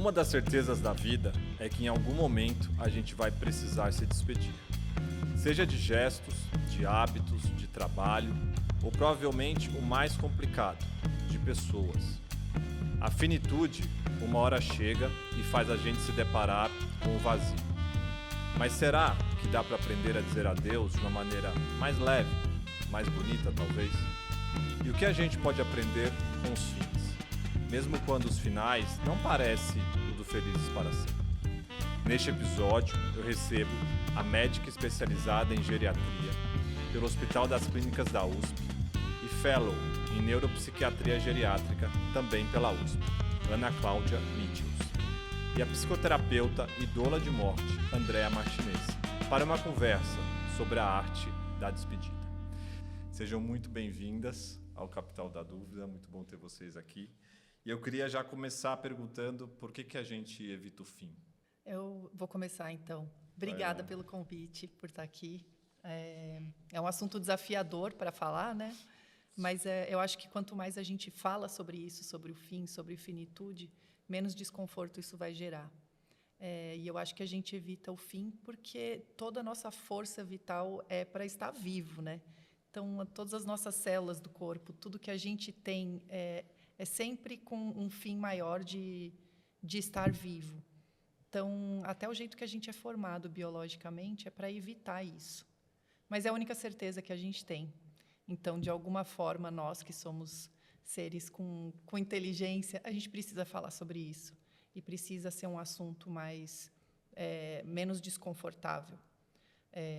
Uma das certezas da vida é que em algum momento a gente vai precisar se despedir. Seja de gestos, de hábitos, de trabalho, ou provavelmente o mais complicado, de pessoas. A finitude, uma hora chega e faz a gente se deparar com o vazio. Mas será que dá para aprender a dizer adeus de uma maneira mais leve, mais bonita talvez? E o que a gente pode aprender com os fins, mesmo quando os finais não parecem tudo felizes para sempre? Neste episódio, eu recebo a médica especializada em geriatria pelo Hospital das Clínicas da USP e fellow em neuropsiquiatria geriátrica também pela USP, Ana Cláudia Mitchels, e a psicoterapeuta e doula de morte, Andréa Martinez, para uma conversa sobre a arte da despedida. Sejam muito bem-vindas ao Capital da Dúvida, muito bom ter vocês aqui. E eu queria já começar perguntando por que a gente evita o fim. Eu vou começar, então. Obrigada pelo convite, por estar aqui. É um assunto desafiador para falar, né? Mas eu acho que quanto mais a gente fala sobre isso, sobre o fim, sobre finitude, menos desconforto isso vai gerar. E eu acho que a gente evita o fim porque toda a nossa força vital é para estar vivo, né? Então, todas as nossas células do corpo, tudo que a gente tem é sempre com um fim maior de estar vivo. Então, até o jeito que a gente é formado biologicamente é para evitar isso. Mas é a única certeza que a gente tem. Então, de alguma forma, nós que somos seres com inteligência, a gente precisa falar sobre isso. E precisa ser um assunto menos desconfortável.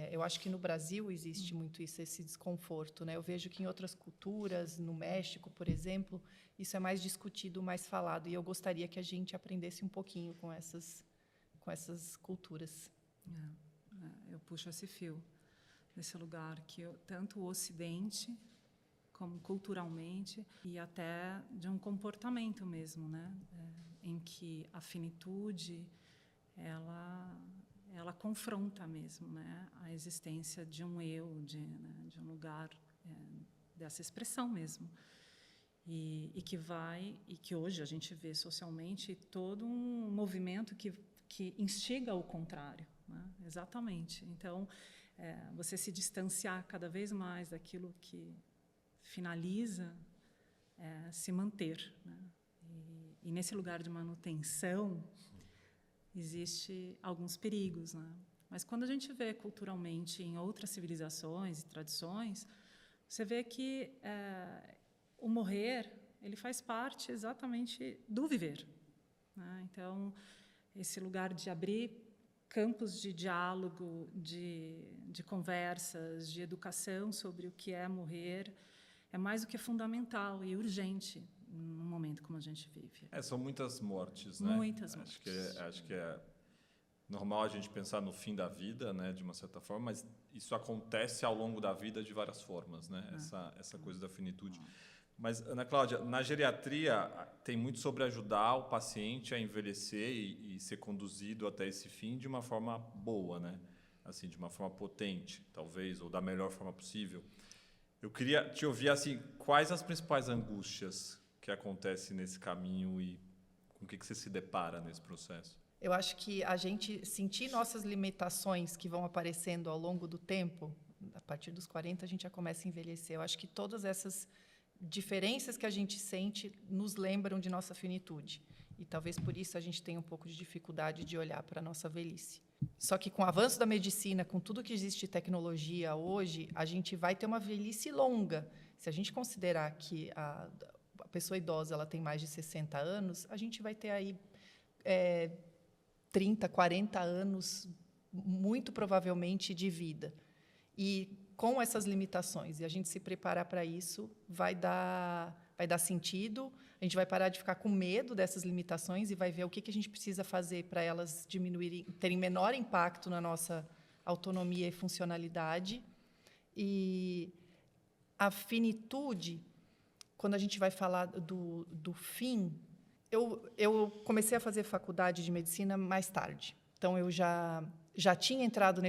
Eu acho que no Brasil existe muito isso, esse desconforto, né? Eu vejo que em outras culturas, no México, por exemplo, isso é mais discutido, mais falado. E eu gostaria que a gente aprendesse um pouquinho com essas culturas. Eu puxo esse fio nesse lugar que tanto o Ocidente, como culturalmente, e até de um comportamento mesmo, né? Em que a finitude, ela confronta mesmo, né? A existência de um eu, de um lugar dessa expressão mesmo. E que hoje a gente vê socialmente todo um movimento que instiga o contrário, né? Exatamente. Então, você se distanciar cada vez mais daquilo que finaliza, se manter, né? E nesse lugar de manutenção existe alguns perigos, né? Mas quando a gente vê culturalmente em outras civilizações e tradições, você vê que o morrer ele faz parte exatamente do viver, né? Então, esse lugar de abrir campos de diálogo, de conversas, de educação sobre o que é morrer, é mais do que fundamental e urgente num momento como a gente vive. São muitas mortes, né? Muitas mortes. Acho que é normal a gente pensar no fim da vida, né, de uma certa forma, mas isso acontece ao longo da vida de várias formas, né? Essa coisa da finitude. Mas, Ana Cláudia, na geriatria tem muito sobre ajudar o paciente a envelhecer e ser conduzido até esse fim de uma forma boa, né? Assim, de uma forma potente, talvez, ou da melhor forma possível. Eu queria te ouvir, assim, quais as principais angústias que acontecem nesse caminho e com o que você se depara nesse processo? Eu acho que a gente sentir nossas limitações que vão aparecendo ao longo do tempo, a partir dos 40 a gente já começa a envelhecer. Eu acho que todas essas diferenças que a gente sente nos lembram de nossa finitude. E talvez por isso a gente tenha um pouco de dificuldade de olhar para a nossa velhice. Só que com o avanço da medicina, com tudo que existe de tecnologia hoje, a gente vai ter uma velhice longa. Se a gente considerar que a pessoa idosa ela tem mais de 60 anos, a gente vai ter aí 30, 40 anos, muito provavelmente, de vida. E com essas limitações, e a gente se preparar para isso, vai dar sentido, a gente vai parar de ficar com medo dessas limitações e vai ver o que a gente precisa fazer para elas diminuírem, terem menor impacto na nossa autonomia e funcionalidade. E a finitude, quando a gente vai falar do fim, eu comecei a fazer faculdade de medicina mais tarde. Então, eu já tinha entrado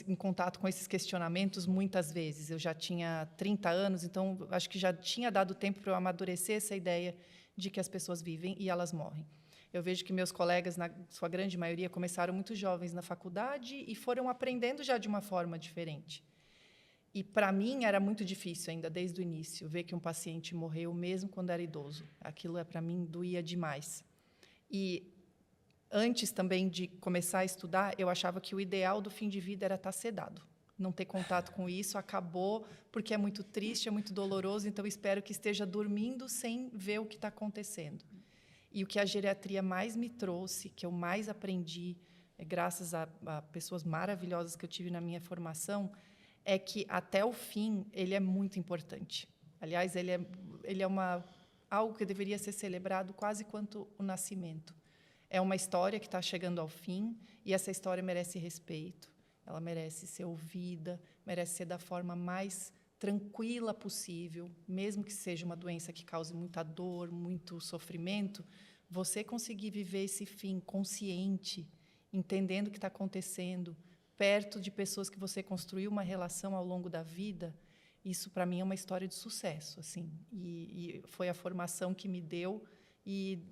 em contato com esses questionamentos muitas vezes. Eu já tinha 30 anos, então acho que já tinha dado tempo para eu amadurecer essa ideia de que as pessoas vivem e elas morrem. Eu vejo que meus colegas, na sua grande maioria, começaram muito jovens na faculdade e foram aprendendo já de uma forma diferente. E, para mim, era muito difícil ainda, desde o início, ver que um paciente morreu, mesmo quando era idoso. Aquilo, para mim, doía demais. E, antes também de começar a estudar, eu achava que o ideal do fim de vida era estar sedado. Não ter contato com isso, acabou, porque é muito triste, é muito doloroso, então espero que esteja dormindo sem ver o que está acontecendo. E o que a geriatria mais me trouxe, que eu mais aprendi, graças a pessoas maravilhosas que eu tive na minha formação, é que, até o fim, ele é muito importante. Aliás, ele é algo que deveria ser celebrado quase quanto o nascimento. É uma história que está chegando ao fim, e essa história merece respeito, ela merece ser ouvida, merece ser da forma mais tranquila possível, mesmo que seja uma doença que cause muita dor, muito sofrimento, você conseguir viver esse fim consciente, entendendo o que está acontecendo, perto de pessoas que você construiu uma relação ao longo da vida, isso, para mim, é uma história de sucesso, assim. E foi a formação que me deu, e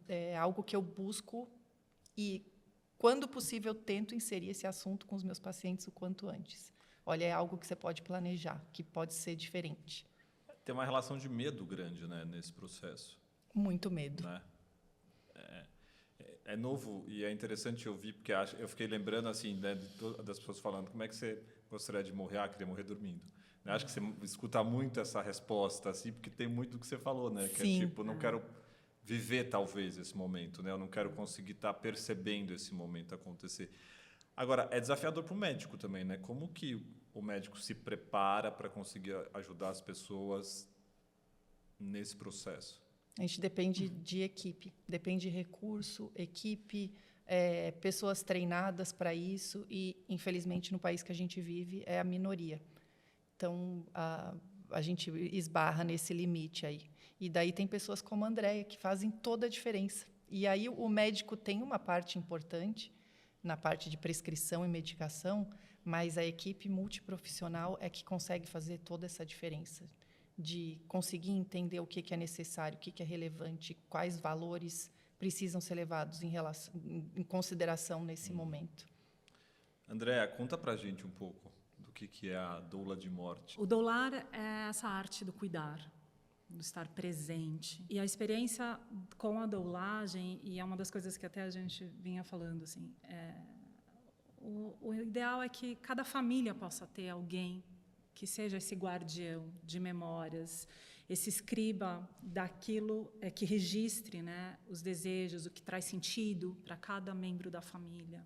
é algo que eu busco e, quando possível, tento inserir esse assunto com os meus pacientes o quanto antes. Olha, é algo que você pode planejar, que pode ser diferente. Tem uma relação de medo grande, né, nesse processo. Muito medo. Né? É novo e é interessante ouvir, porque eu fiquei lembrando assim, né, das pessoas falando como é que você gostaria de morrer? Ah, queria morrer dormindo. Eu acho que você escuta muito essa resposta, assim, porque tem muito do que você falou, né? Que Sim. É tipo, não quero viver talvez esse momento, né? Eu não quero conseguir estar percebendo esse momento acontecer. Agora, é desafiador para o médico também, né? Como que o médico se prepara para conseguir ajudar as pessoas nesse processo? A gente depende de equipe, depende de recurso, equipe, pessoas treinadas para isso, e, infelizmente, no país que a gente vive, é a minoria. Então, a gente esbarra nesse limite aí. E daí tem pessoas como a Andréia, que fazem toda a diferença. E aí o médico tem uma parte importante, na parte de prescrição e medicação, mas a equipe multiprofissional é que consegue fazer toda essa diferença, de conseguir entender o que é necessário, o que é relevante, quais valores precisam ser levados em consideração nesse momento. Andréa, conta pra gente um pouco do que é a doula de morte. O doular é essa arte do cuidar, do estar presente. E a experiência com a doulagem, e é uma das coisas que até a gente vinha falando, assim, o ideal é que cada família possa ter alguém que seja esse guardião de memórias, esse escriba daquilo que registre, né, os desejos, o que traz sentido para cada membro da família.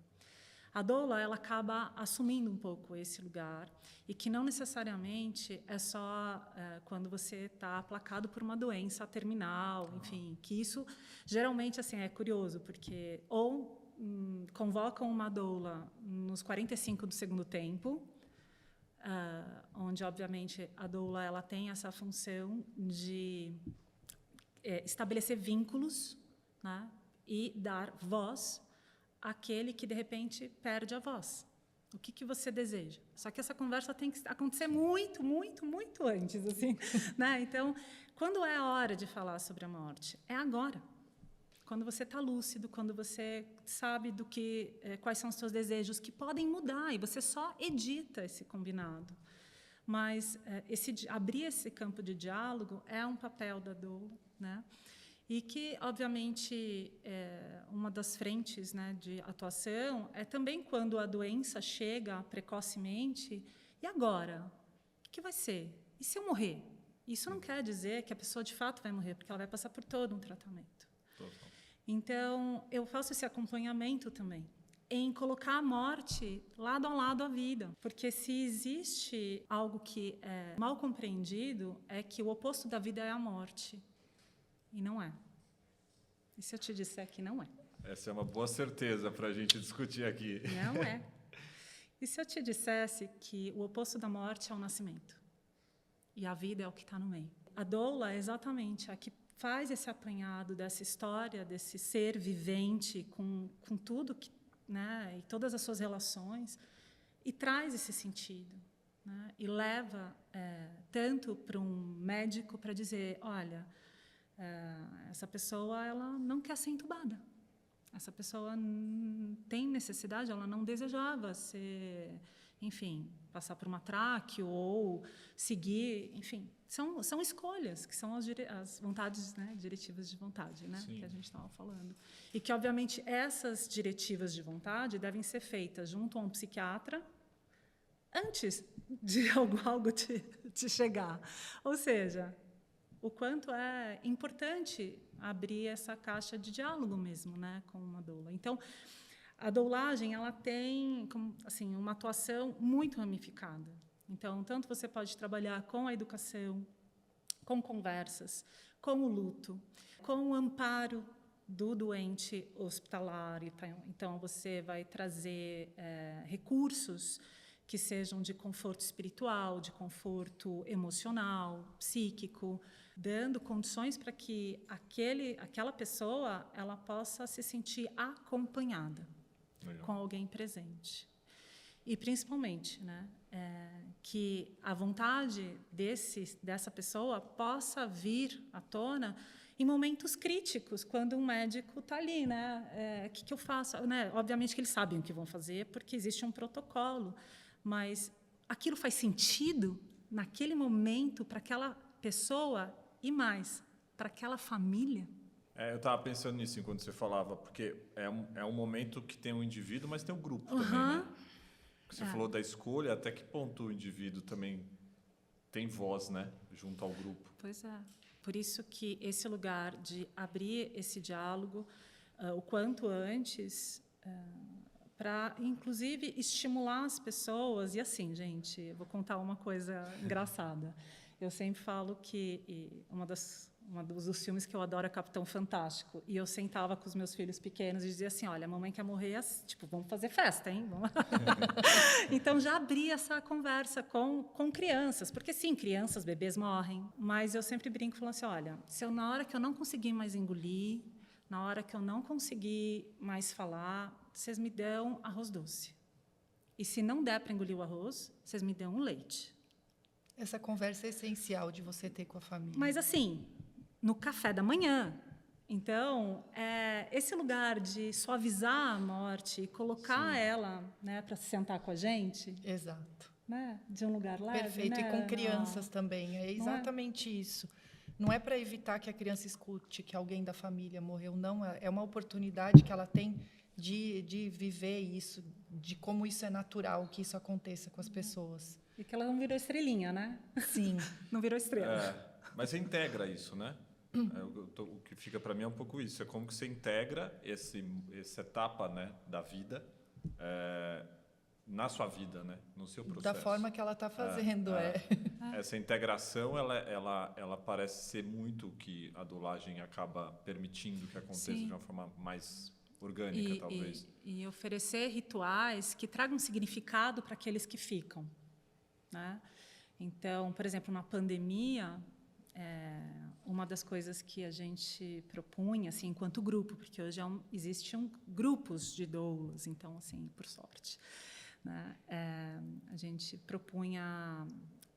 A doula, ela acaba assumindo um pouco esse lugar, e que não necessariamente é só quando você está aplacado por uma doença terminal, enfim, que isso geralmente assim é curioso, porque ou convocam uma doula nos 45 do segundo tempo, onde, obviamente, a doula ela tem essa função de estabelecer vínculos, né, e dar voz àquele que, de repente, perde a voz. O que você deseja? Só que essa conversa tem que acontecer muito, muito, muito antes, assim, né? Então, quando é a hora de falar sobre a morte? É agora. Quando você está lúcido, quando você sabe quais são os seus desejos, que podem mudar, e você só edita esse combinado. Mas abrir esse campo de diálogo é um papel da doula, né? E que, obviamente, uma das frentes, né, de atuação é também quando a doença chega precocemente. E agora? O que vai ser? E se eu morrer? Isso não quer dizer que a pessoa, de fato, vai morrer, porque ela vai passar por todo um tratamento. Então, eu faço esse acompanhamento também, em colocar a morte lado a lado à vida. Porque se existe algo que é mal compreendido, é que o oposto da vida é a morte. E não é. E se eu te disser que não é? Essa é uma boa certeza para a gente discutir aqui. Não é. E se eu te dissesse que o oposto da morte é o nascimento? E a vida é o que está no meio? A doula é exatamente a que faz esse apanhado dessa história, desse ser vivente, com tudo, né, e todas as suas relações, e traz esse sentido, né, e leva tanto para um médico para dizer, olha, essa pessoa ela não quer ser entubada. Essa pessoa tem necessidade, ela não desejava ser, enfim, passar por uma traque ou seguir, enfim, são escolhas, que são as vontades, né, diretivas de vontade, né, que a gente estava falando. E que, obviamente, essas diretivas de vontade devem ser feitas junto a um psiquiatra antes de algo te chegar. Ou seja, o quanto é importante abrir essa caixa de diálogo mesmo, né, com uma doula. Então, a doulagem ela tem assim, uma atuação muito ramificada. Então, tanto você pode trabalhar com a educação, com conversas, com o luto, com o amparo do doente hospitalar. Então, você vai trazer recursos que sejam de conforto espiritual, de conforto emocional, psíquico, dando condições para que aquela pessoa ela possa se sentir acompanhada. Legal. Com alguém presente. E, principalmente, né, que a vontade dessa pessoa possa vir à tona em momentos críticos, quando um médico está ali, né? O que eu faço? Né? Obviamente que eles sabem o que vão fazer, porque existe um protocolo, mas aquilo faz sentido naquele momento para aquela pessoa e mais, para aquela família? Eu estava pensando nisso enquanto você falava, porque é um momento que tem um indivíduo, mas tem um grupo também, né? Você falou da escolha, até que ponto o indivíduo também tem voz, né, junto ao grupo? Pois é. Por isso que esse lugar de abrir esse diálogo o quanto antes, para, inclusive, estimular as pessoas. E assim, gente, eu vou contar uma coisa engraçada. Eu sempre falo que um dos filmes que eu adoro é Capitão Fantástico. E eu sentava com os meus filhos pequenos e dizia assim, olha, a mamãe quer morrer, tipo, vamos fazer festa, hein? Então, já abri essa conversa com crianças. Porque, sim, crianças, bebês morrem. Mas eu sempre brinco falando assim, olha, na hora que eu não conseguir mais engolir, na hora que eu não conseguir mais falar, vocês me dão arroz doce. E se não der para engolir o arroz, vocês me dão um leite. Essa conversa é essencial de você ter com a família. Mas, assim, no café da manhã. Então, esse lugar de suavizar a morte e colocar ela, né, para sentar com a gente. Exato. Né, de um lugar leve. Perfeito. Né? E com crianças também. É exatamente isso. Não é para evitar que a criança escute que alguém da família morreu, não. É uma oportunidade que ela tem de viver isso, de como isso é natural, que isso aconteça com as pessoas. E que ela não virou estrelinha, né? Sim. Não virou estrela. Mas você integra isso, né? O que fica para mim é um pouco isso. É como que você integra essa etapa, né, da vida na sua vida, né, no seu processo. Da forma que ela está fazendo. Essa integração, ela parece ser muito o que a doulagem acaba permitindo que aconteça. Sim. De uma forma mais orgânica, talvez. E oferecer rituais que tragam significado para aqueles que ficam. Né? Então, por exemplo, na pandemia, uma das coisas que a gente propunha, assim, enquanto grupo, porque hoje existem grupos de doulas, então, assim, por sorte, né? A gente propunha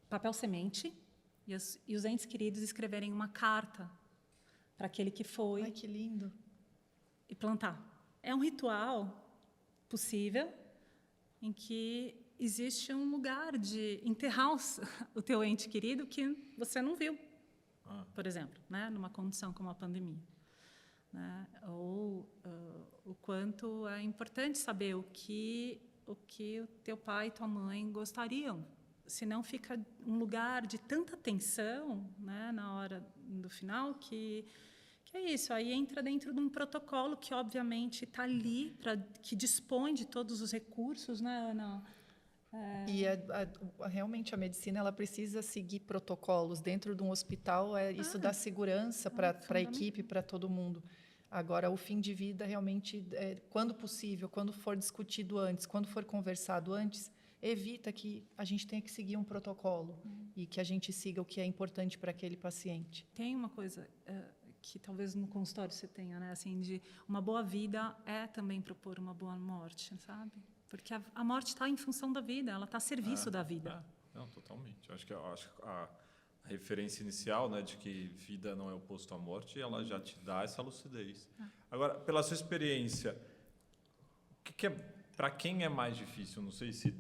papel semente e os entes queridos escreverem uma carta para aquele que foi. Ai, que lindo! E plantar. É um ritual possível em que existe um lugar de enterrar o teu ente querido que você não viu, por exemplo, né, numa condição como a pandemia. Né? Ou o quanto é importante saber o que o teu pai e tua mãe gostariam. Senão fica um lugar de tanta tensão, né, na hora do final que é isso. Aí entra dentro de um protocolo que, obviamente, está ali, que dispõe de todos os recursos, né, Ana? E realmente a medicina ela precisa seguir protocolos. Dentro de um hospital, isso dá segurança para a equipe, para todo mundo. Agora, o fim de vida, realmente, quando possível, quando for discutido antes, quando for conversado antes, evita que a gente tenha que seguir um protocolo e que a gente siga o que é importante para aquele paciente. Tem uma coisa que talvez no consultório você tenha, né? Assim, de uma boa vida é também propor uma boa morte, sabe? Porque a morte está em função da vida, ela está a serviço da vida. Não, totalmente. Eu acho que referência inicial, né, de que vida não é oposto à morte, ela já te dá essa lucidez. Agora, pela sua experiência, para quem é mais difícil? Não sei se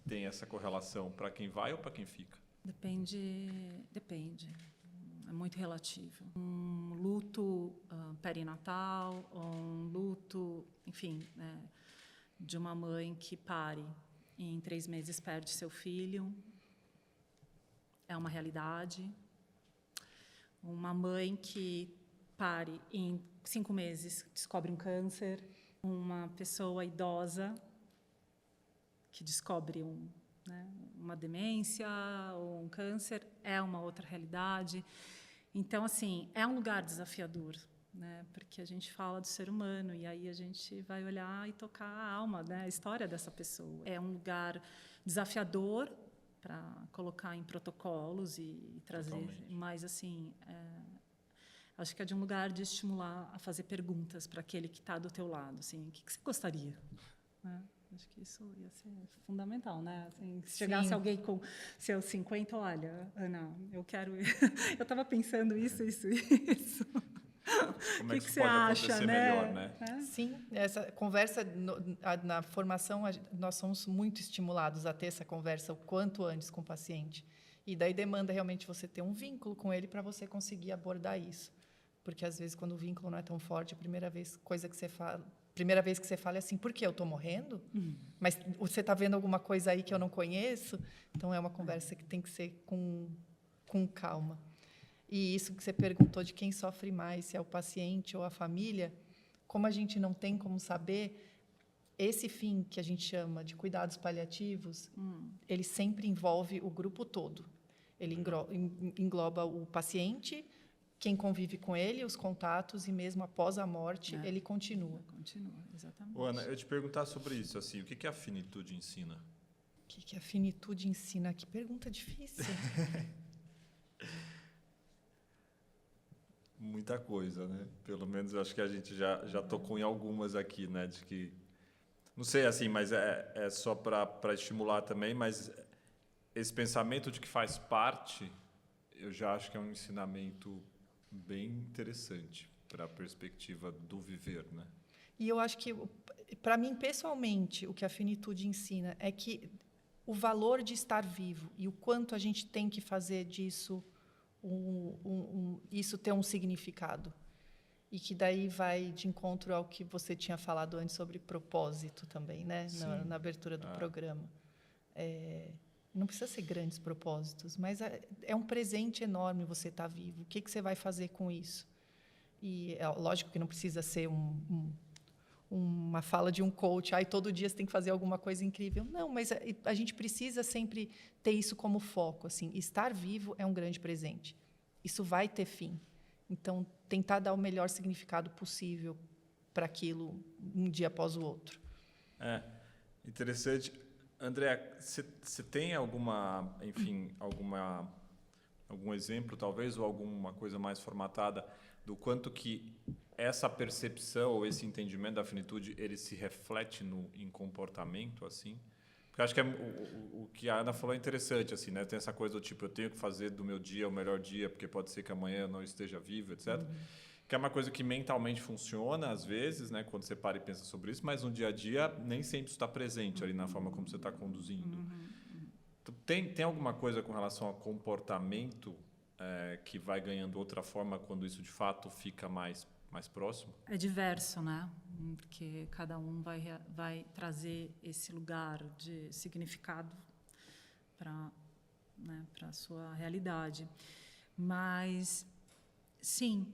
tem essa correlação, para quem vai ou para quem fica. Depende. É muito relativo. Um luto perinatal, ou um luto, enfim, né, de uma mãe que pare e em 3 meses perde seu filho, é uma realidade. Uma mãe que pare e em 5 meses descobre um câncer. Uma pessoa idosa que descobre uma demência ou um câncer é uma outra realidade. Então, assim, é um lugar desafiador, né? Porque a gente fala do ser humano e aí a gente vai olhar e tocar a alma, né? A história dessa pessoa. É um lugar desafiador para colocar em protocolos e trazer. Totalmente. Mas, assim, acho que é de um lugar de estimular a fazer perguntas para aquele que está do teu lado. Assim, o que você gostaria? Né? Acho que isso ia ser fundamental, né? Assim, se chegasse alguém com seus 50, olha, Ana, eu quero... eu estava pensando isso. Como é que que isso você pode acha, acontecer né? melhor, né? Sim, essa conversa na formação, nós somos muito estimulados a ter essa conversa o quanto antes com o paciente. E daí demanda realmente você ter um vínculo com ele para você conseguir abordar isso. Porque, às vezes, quando o vínculo não é tão forte, a primeira vez que você fala é assim, por que eu estou morrendo? Mas você está vendo alguma coisa aí que eu não conheço? Então, é uma conversa que tem que ser com calma. E isso que você perguntou de quem sofre mais, se é o paciente ou a família, como a gente não tem como saber, esse fim que a gente chama de cuidados paliativos, ele sempre envolve o grupo todo. Ele engloba o paciente, quem convive com ele, os contatos, e mesmo após a morte, ele continua. Continua, exatamente. Ô, Ana, eu te perguntar sobre isso, assim, o que a finitude ensina? O que a finitude ensina? Que pergunta difícil. Muita coisa, né? Pelo menos eu acho que a gente já tocou em algumas aqui, né? De que, não sei, assim, mas é só para estimular também, mas esse pensamento de que faz parte, eu já acho que é um ensinamento bem interessante para a perspectiva do viver, né? E eu acho que, para mim, pessoalmente, o que a finitude ensina é que o valor de estar vivo e o quanto a gente tem que fazer disso isso ter um significado. E que daí vai de encontro ao que você tinha falado antes sobre propósito também, né? Na abertura do programa. Não precisa ser grandes propósitos, mas é um presente enorme você estar vivo. O que você vai fazer com isso? E é lógico que não precisa ser uma fala de um coach, todo dia você tem que fazer alguma coisa incrível. Não, mas a gente precisa sempre ter isso como foco. Assim, estar vivo é um grande presente. Isso vai ter fim. Então, tentar dar o melhor significado possível para aquilo, um dia após o outro. Interessante. André, você tem algum exemplo, talvez, ou alguma coisa mais formatada do quanto que essa percepção ou esse entendimento da finitude, ele se reflete em comportamento, assim? Porque acho que o que a Ana falou é interessante, assim, né? Tem essa coisa do tipo, eu tenho que fazer do meu dia o melhor dia, porque pode ser que amanhã eu não esteja vivo, etc. Que é uma coisa que mentalmente funciona, às vezes, né? Quando você para e pensa sobre isso, mas no dia a dia nem sempre está presente ali na forma como você está conduzindo. Tem alguma coisa com relação ao comportamento que vai ganhando outra forma quando isso, de fato, fica mais próximo? É diverso, né? Porque cada um vai trazer esse lugar de significado para a sua realidade. Mas, sim,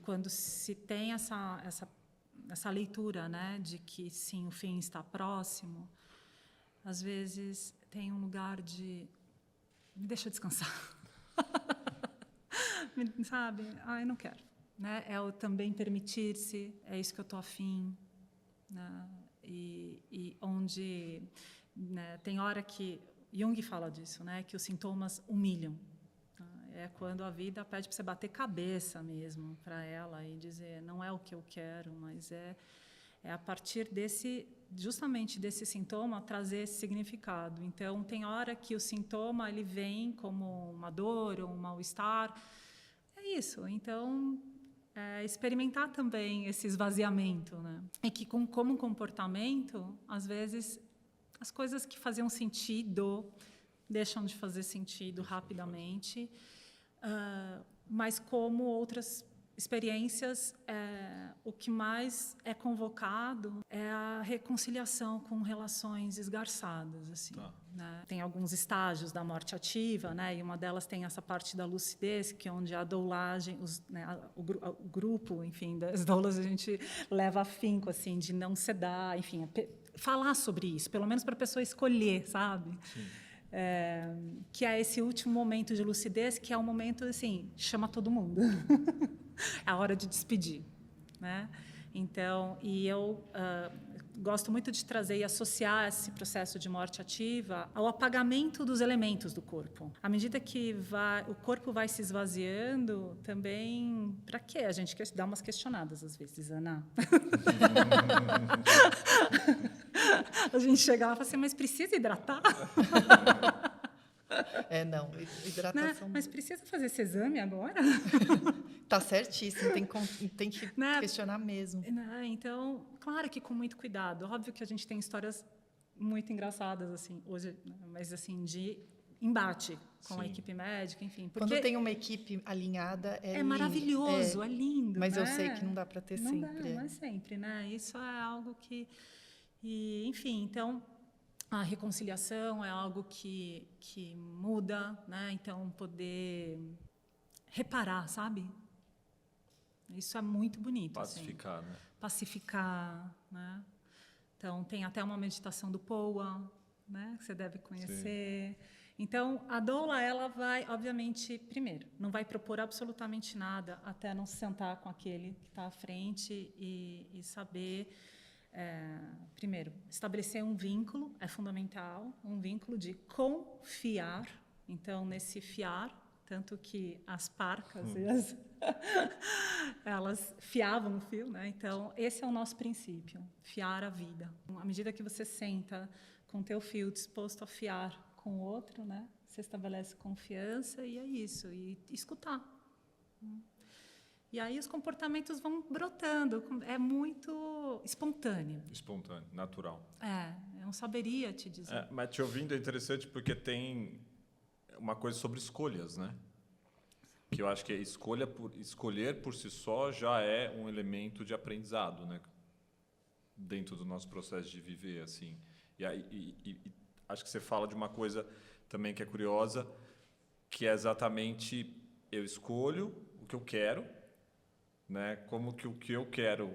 quando se tem essa leitura, né, de que, sim, o fim está próximo, às vezes tem um lugar de... Me deixa descansar. Sabe? Eu não quero. Né? É o também permitir-se, é isso que eu estou afim. Né? E onde... Né, tem hora que... Jung fala disso, né? Que os sintomas humilham. É quando a vida pede para você bater cabeça mesmo para ela e dizer, não é o que eu quero, mas é é a partir justamente desse sintoma trazer esse significado. Então, tem hora que o sintoma ele vem como uma dor ou um mal-estar. É isso. Então, experimentar também esse esvaziamento, né? E que, como comportamento, às vezes, as coisas que faziam sentido deixam de fazer sentido rapidamente, mas como outras experiências, o que mais é convocado é a reconciliação com relações esgarçadas, assim, né? Tem alguns estágios da morte ativa, né? E uma delas tem essa parte da lucidez, que é onde a doulagem, o grupo, enfim, das doulas a gente leva afinco, assim, de não sedar, enfim, falar sobre isso, pelo menos para a pessoa escolher, sabe? Sim. Que é esse último momento de lucidez, que é um momento, assim, chama todo mundo. É a hora de despedir, né? Então, e eu gosto muito de trazer e associar esse processo de morte ativa ao apagamento dos elementos do corpo. À medida que o corpo vai se esvaziando, também... Para quê? A gente dá umas questionadas às vezes, Ana. A gente chega lá e fala assim, mas precisa hidratar? Não, hidratação... Mas precisa fazer esse exame agora? Tá certíssimo, tem que questionar mesmo. Então, claro que com muito cuidado. Óbvio que a gente tem histórias muito engraçadas, assim, hoje, mas assim, de embate com a equipe médica, enfim. Quando tem uma equipe alinhada, é lindo. Maravilhoso, é lindo. Mas eu sei que não dá para ter sempre. Não é sempre, né? Isso é algo que... enfim, então... A reconciliação é algo que muda, né? Então, poder reparar, sabe? Isso é muito bonito. Pacificar, assim. Né? Pacificar, né? Então, tem até uma meditação do Poa, né? Que você deve conhecer. Sim. Então, a doula, ela vai, obviamente, primeiro, não vai propor absolutamente nada até não se sentar com aquele que está à frente e saber... primeiro, estabelecer um vínculo é fundamental, um vínculo de confiar. Então, nesse fiar, tanto que as parcas elas fiavam o fio, né? Então, esse é o nosso princípio, fiar a vida. À medida que você senta com o teu fio disposto a fiar com o outro, né? Você estabelece confiança e é isso, e escutar. E aí os comportamentos vão brotando, é muito espontâneo. Espontâneo, natural. Eu não saberia te dizer. Mas te ouvindo é interessante porque tem uma coisa sobre escolhas, né? Que eu acho que escolher por si só já é um elemento de aprendizado, né? Dentro do nosso processo de viver, assim. E acho que você fala de uma coisa também que é curiosa, que é exatamente eu escolho o que eu quero, né? Como que o que eu quero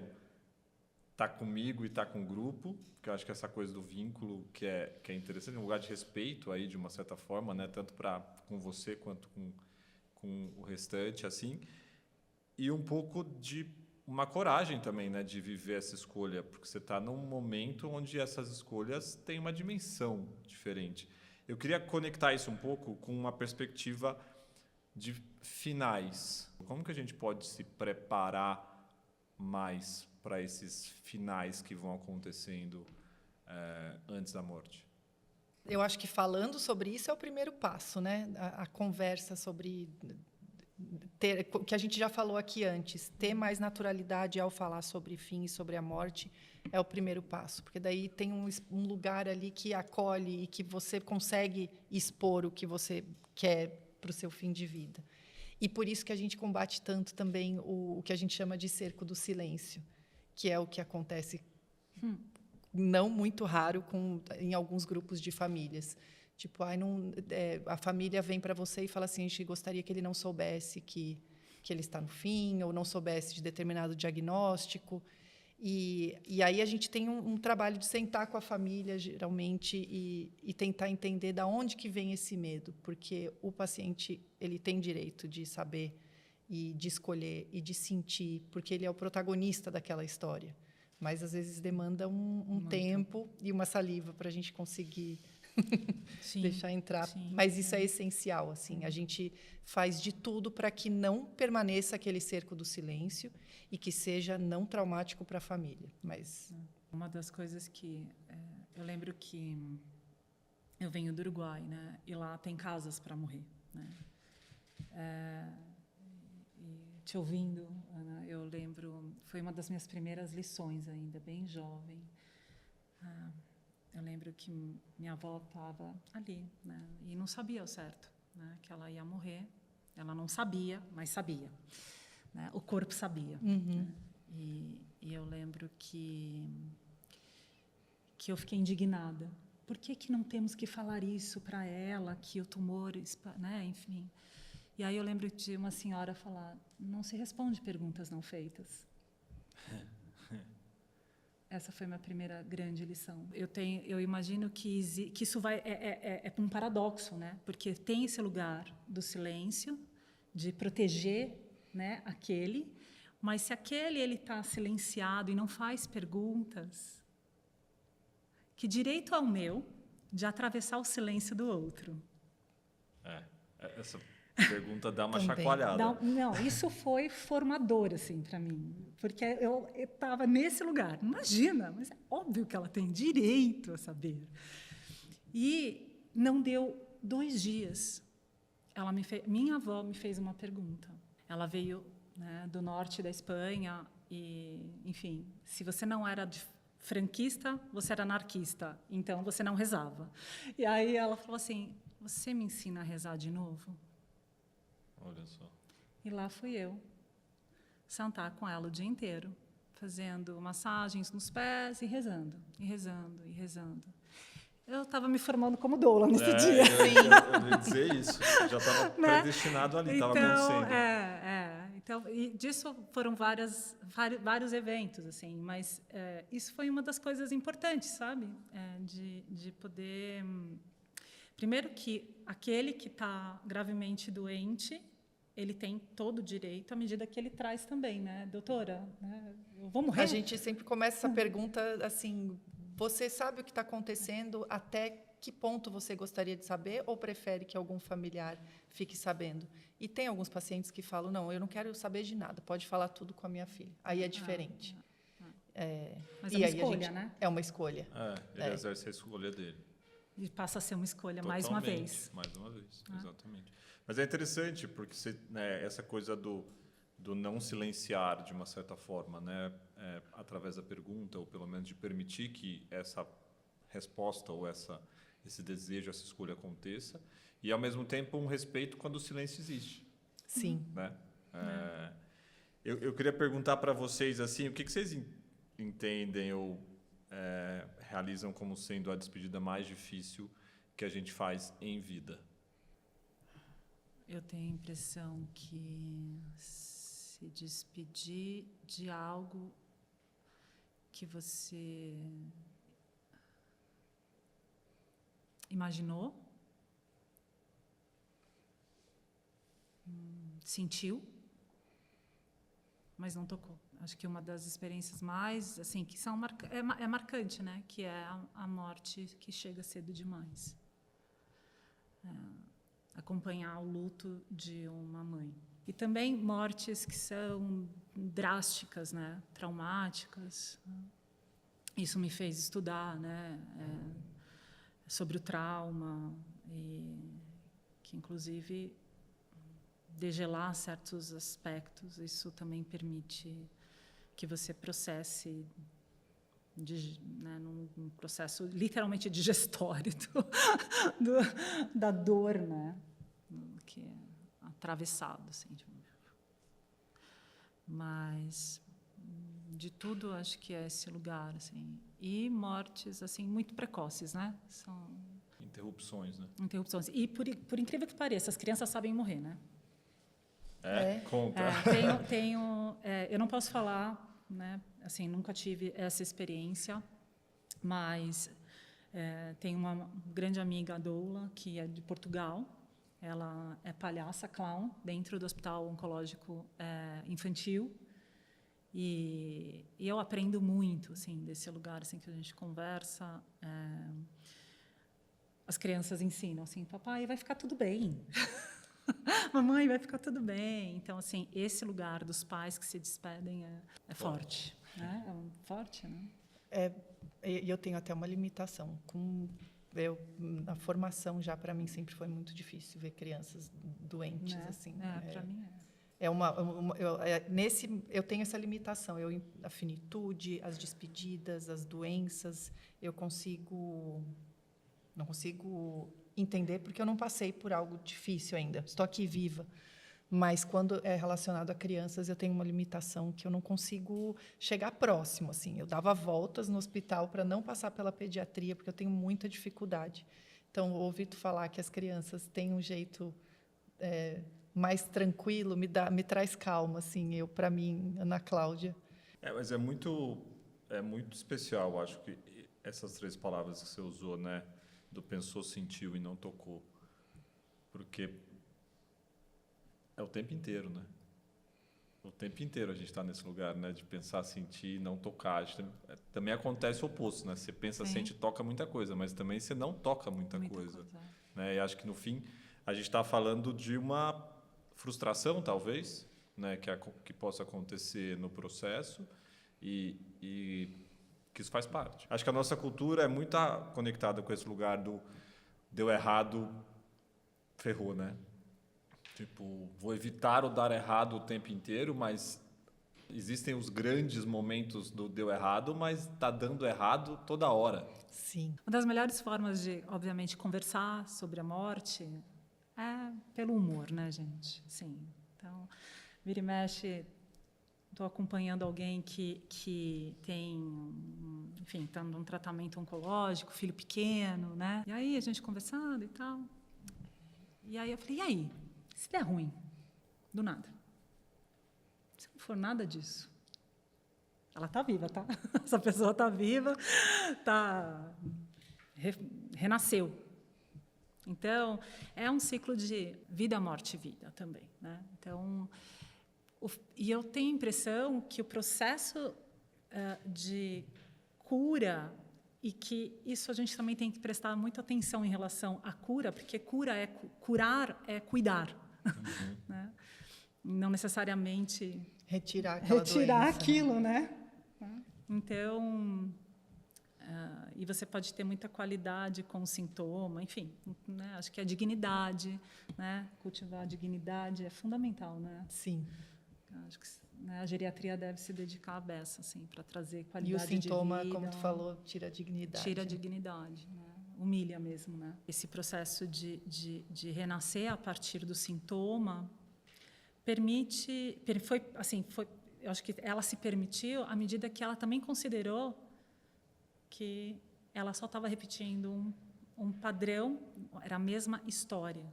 tá comigo e tá com o grupo, que eu acho que essa coisa do vínculo que é interessante, um lugar de respeito aí de uma certa forma, né? Tanto com você quanto com o restante, assim, e um pouco de uma coragem também, né? De viver essa escolha, porque você está num momento onde essas escolhas têm uma dimensão diferente. Eu queria conectar isso um pouco com uma perspectiva de finais. Como que a gente pode se preparar mais para esses finais que vão acontecendo antes da morte? Eu acho que falando sobre isso é o primeiro passo, né? A conversa sobre o que a gente já falou aqui antes, ter mais naturalidade ao falar sobre fim e sobre a morte é o primeiro passo, porque daí tem um lugar ali que acolhe e que você consegue expor o que você quer para o seu fim de vida. E por isso que a gente combate tanto também o que a gente chama de cerco do silêncio, que é o que acontece não muito raro em alguns grupos de famílias. Tipo, a família vem para você e fala assim, a gente gostaria que ele não soubesse que ele está no fim, ou não soubesse de determinado diagnóstico. E aí a gente tem um trabalho de sentar com a família, geralmente, e tentar entender de onde que vem esse medo, porque o paciente ele tem direito de saber e de escolher e de sentir, porque ele é o protagonista daquela história. Mas, às vezes, demanda um tempo e uma saliva para a gente conseguir Sim, deixar entrar. sim, Mas isso é essencial, assim. A gente faz de tudo para que não permaneça aquele cerco do silêncio e que seja não traumático para a família. Mas Uma das coisas que eu lembro que eu venho do Uruguai, né? E lá tem casas para morrer, né? E te ouvindo, Ana, eu lembro, foi uma das minhas primeiras lições ainda, bem jovem. Eu lembro que minha avó estava ali, né? E não sabia ao certo, né? Que ela ia morrer. Ela não sabia, mas sabia, né? O corpo sabia. Né? E eu lembro que eu fiquei indignada. Por que não temos que falar isso para ela, que o tumor, né? Enfim. E aí eu lembro de uma senhora falar: não se responde perguntas não feitas. Essa foi minha primeira grande lição. Eu imagino que isso é um paradoxo, né? Porque tem esse lugar do silêncio, de proteger, né, aquele, mas se aquele ele está silenciado e não faz perguntas, que direito é o meu de atravessar o silêncio do outro? Essa pergunta dá uma Também. chacoalhada. Não, isso foi formador assim para mim, porque eu estava nesse lugar. Imagina, mas é óbvio que ela tem direito a saber. E não deu 2 dias, minha avó me fez uma pergunta. Ela veio, né, do norte da Espanha e, enfim, se você não era franquista, você era anarquista, então você não rezava. E aí ela falou assim: você me ensina a rezar de novo? Olha só. E lá fui eu, sentar com ela o dia inteiro, fazendo massagens nos pés e rezando, e rezando, e rezando. Eu estava me formando como doula nesse dia. Eu ia dizer isso. Já estava Né? predestinado ali, estava Então, acontecendo. Então, e disso foram vários eventos, assim, mas isso foi uma das coisas importantes, sabe? De poder... Primeiro que aquele que está gravemente doente, ele tem todo o direito, à medida que ele traz também, né? Doutora, né? Eu vou morrer? a gente sempre começa essa pergunta assim: você sabe o que está acontecendo? Até que ponto você gostaria de saber ou prefere que algum familiar fique sabendo? E tem alguns pacientes que falam: não, eu não quero saber de nada, pode falar tudo com a minha filha. Aí é diferente. Mas E é uma aí escolha, né? É uma escolha. Ele exerce a escolha dele. E passa a ser uma escolha Totalmente, mais uma vez. Mais uma vez, exatamente. Mas é interessante, porque essa coisa do não silenciar, de uma certa forma, né, através da pergunta, ou pelo menos de permitir que essa resposta ou esse desejo, essa escolha aconteça, e, ao mesmo tempo, um respeito quando o silêncio existe. Sim. Né? Eu queria perguntar para vocês, assim, o que vocês entendem ou realizam como sendo a despedida mais difícil que a gente faz em vida? Eu tenho a impressão que se despedir de algo que você imaginou, sentiu, mas não tocou. Acho que uma das experiências mais, assim, que são marcante, né? Que é a morte que chega cedo demais. Acompanhar o luto de uma mãe. E também mortes que são drásticas, né? Traumáticas. Isso me fez estudar, né? Sobre o trauma, e que, inclusive, degelar certos aspectos, isso também permite que você processe, né, num processo literalmente digestório da dor, né, que é atravessado, assim, mas de tudo acho que é esse lugar, assim, e mortes assim muito precoces, né, são interrupções, né? Interrupções. E por incrível que pareça, as crianças sabem morrer, né? Conta. Eu não posso falar, né? Assim, nunca tive essa experiência, mas tenho uma grande amiga, a doula, que é de Portugal. Ela é palhaça, clown, dentro do Hospital Oncológico Infantil. E eu aprendo muito, assim, desse lugar, assim, que a gente conversa. as crianças ensinam assim, papai, vai ficar tudo bem. Mamãe, vai ficar tudo bem. Então, assim, esse lugar dos pais que se despedem é forte, né? É forte, né? E eu tenho até uma limitação. A formação já para mim sempre foi muito difícil ver crianças doentes, Né? assim. Para mim Eu tenho essa limitação. A finitude, as despedidas, as doenças, não consigo entender porque eu não passei por algo difícil ainda. Estou aqui viva. Mas quando é relacionado a crianças, eu tenho uma limitação que eu não consigo chegar próximo, assim. Eu dava voltas no hospital para não passar pela pediatria, porque eu tenho muita dificuldade. Então, ouvir tu falar que as crianças têm um jeito mais tranquilo, me traz calma, assim. Para mim, Ana Cláudia. Mas é muito especial, acho que essas 3 palavras que você usou, né? Do pensou, sentiu e não tocou. Porque é o tempo inteiro, né? O tempo inteiro a gente está nesse lugar, né? De pensar, sentir e não tocar. Também acontece o oposto, né? Você pensa, sente e toca muita coisa, mas também você não toca muita coisa. Né? E acho que, no fim, a gente está falando de uma frustração, talvez, né? Que possa acontecer no processo e que isso faz parte. Acho que a nossa cultura é muito conectada com esse lugar do deu errado, ferrou, né? Tipo, vou evitar o dar errado o tempo inteiro, mas existem os grandes momentos do deu errado, mas está dando errado toda hora. Sim. Uma das melhores formas de, obviamente, conversar sobre a morte é pelo humor, né, gente? Sim. Então, vira e mexe, estou acompanhando alguém que tem, enfim, está num tratamento oncológico, filho pequeno, né? E aí a gente conversando e tal. E aí eu falei, e aí? Se der ruim, do nada. Se não for nada disso, ela está viva, tá? Essa pessoa está viva, renasceu. Então, é um ciclo de vida, morte e vida também, né? Então, e eu tenho a impressão que o processo de cura, e que isso a gente também tem que prestar muita atenção em relação à cura, porque curar é cuidar. Uhum. Né? Não necessariamente retirar doença. Aquilo, né? Então, e você pode ter muita qualidade com o sintoma, enfim, né? Acho que a dignidade, né? Cultivar a dignidade é fundamental, né? Sim. Acho que, né, a geriatria deve se dedicar a beça, assim, para trazer qualidade de vida. E o sintoma, como tu falou, tira a dignidade. Tira a dignidade, né? Humilha mesmo, né? Esse processo de renascer a partir do sintoma eu acho que ela se permitiu à medida que ela também considerou que ela só estava repetindo um padrão, era a mesma história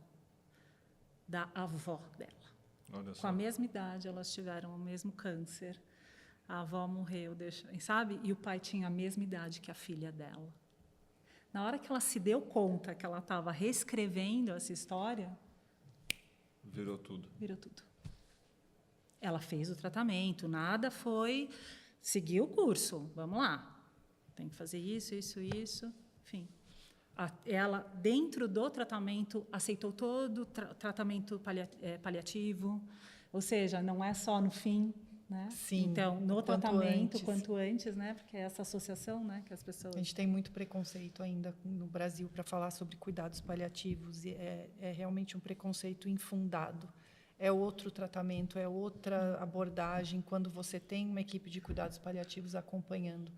da avó dela. Com a mesma idade, elas tiveram o mesmo câncer. A avó morreu, sabe? E o pai tinha a mesma idade que a filha dela. Na hora que ela se deu conta que ela estava reescrevendo essa história... Virou tudo. Ela fez o tratamento, nada foi... Seguiu o curso, vamos lá. Tem que fazer isso, enfim... Ela, dentro do tratamento, aceitou todo o tratamento paliativo, ou seja, não é só no fim, né? Sim, então, no tratamento, quanto antes, né? Porque é essa associação, né, que as pessoas... A gente tem muito preconceito ainda no Brasil para falar sobre cuidados paliativos, e é realmente um preconceito infundado. É outro tratamento, é outra abordagem quando você tem uma equipe de cuidados paliativos acompanhando.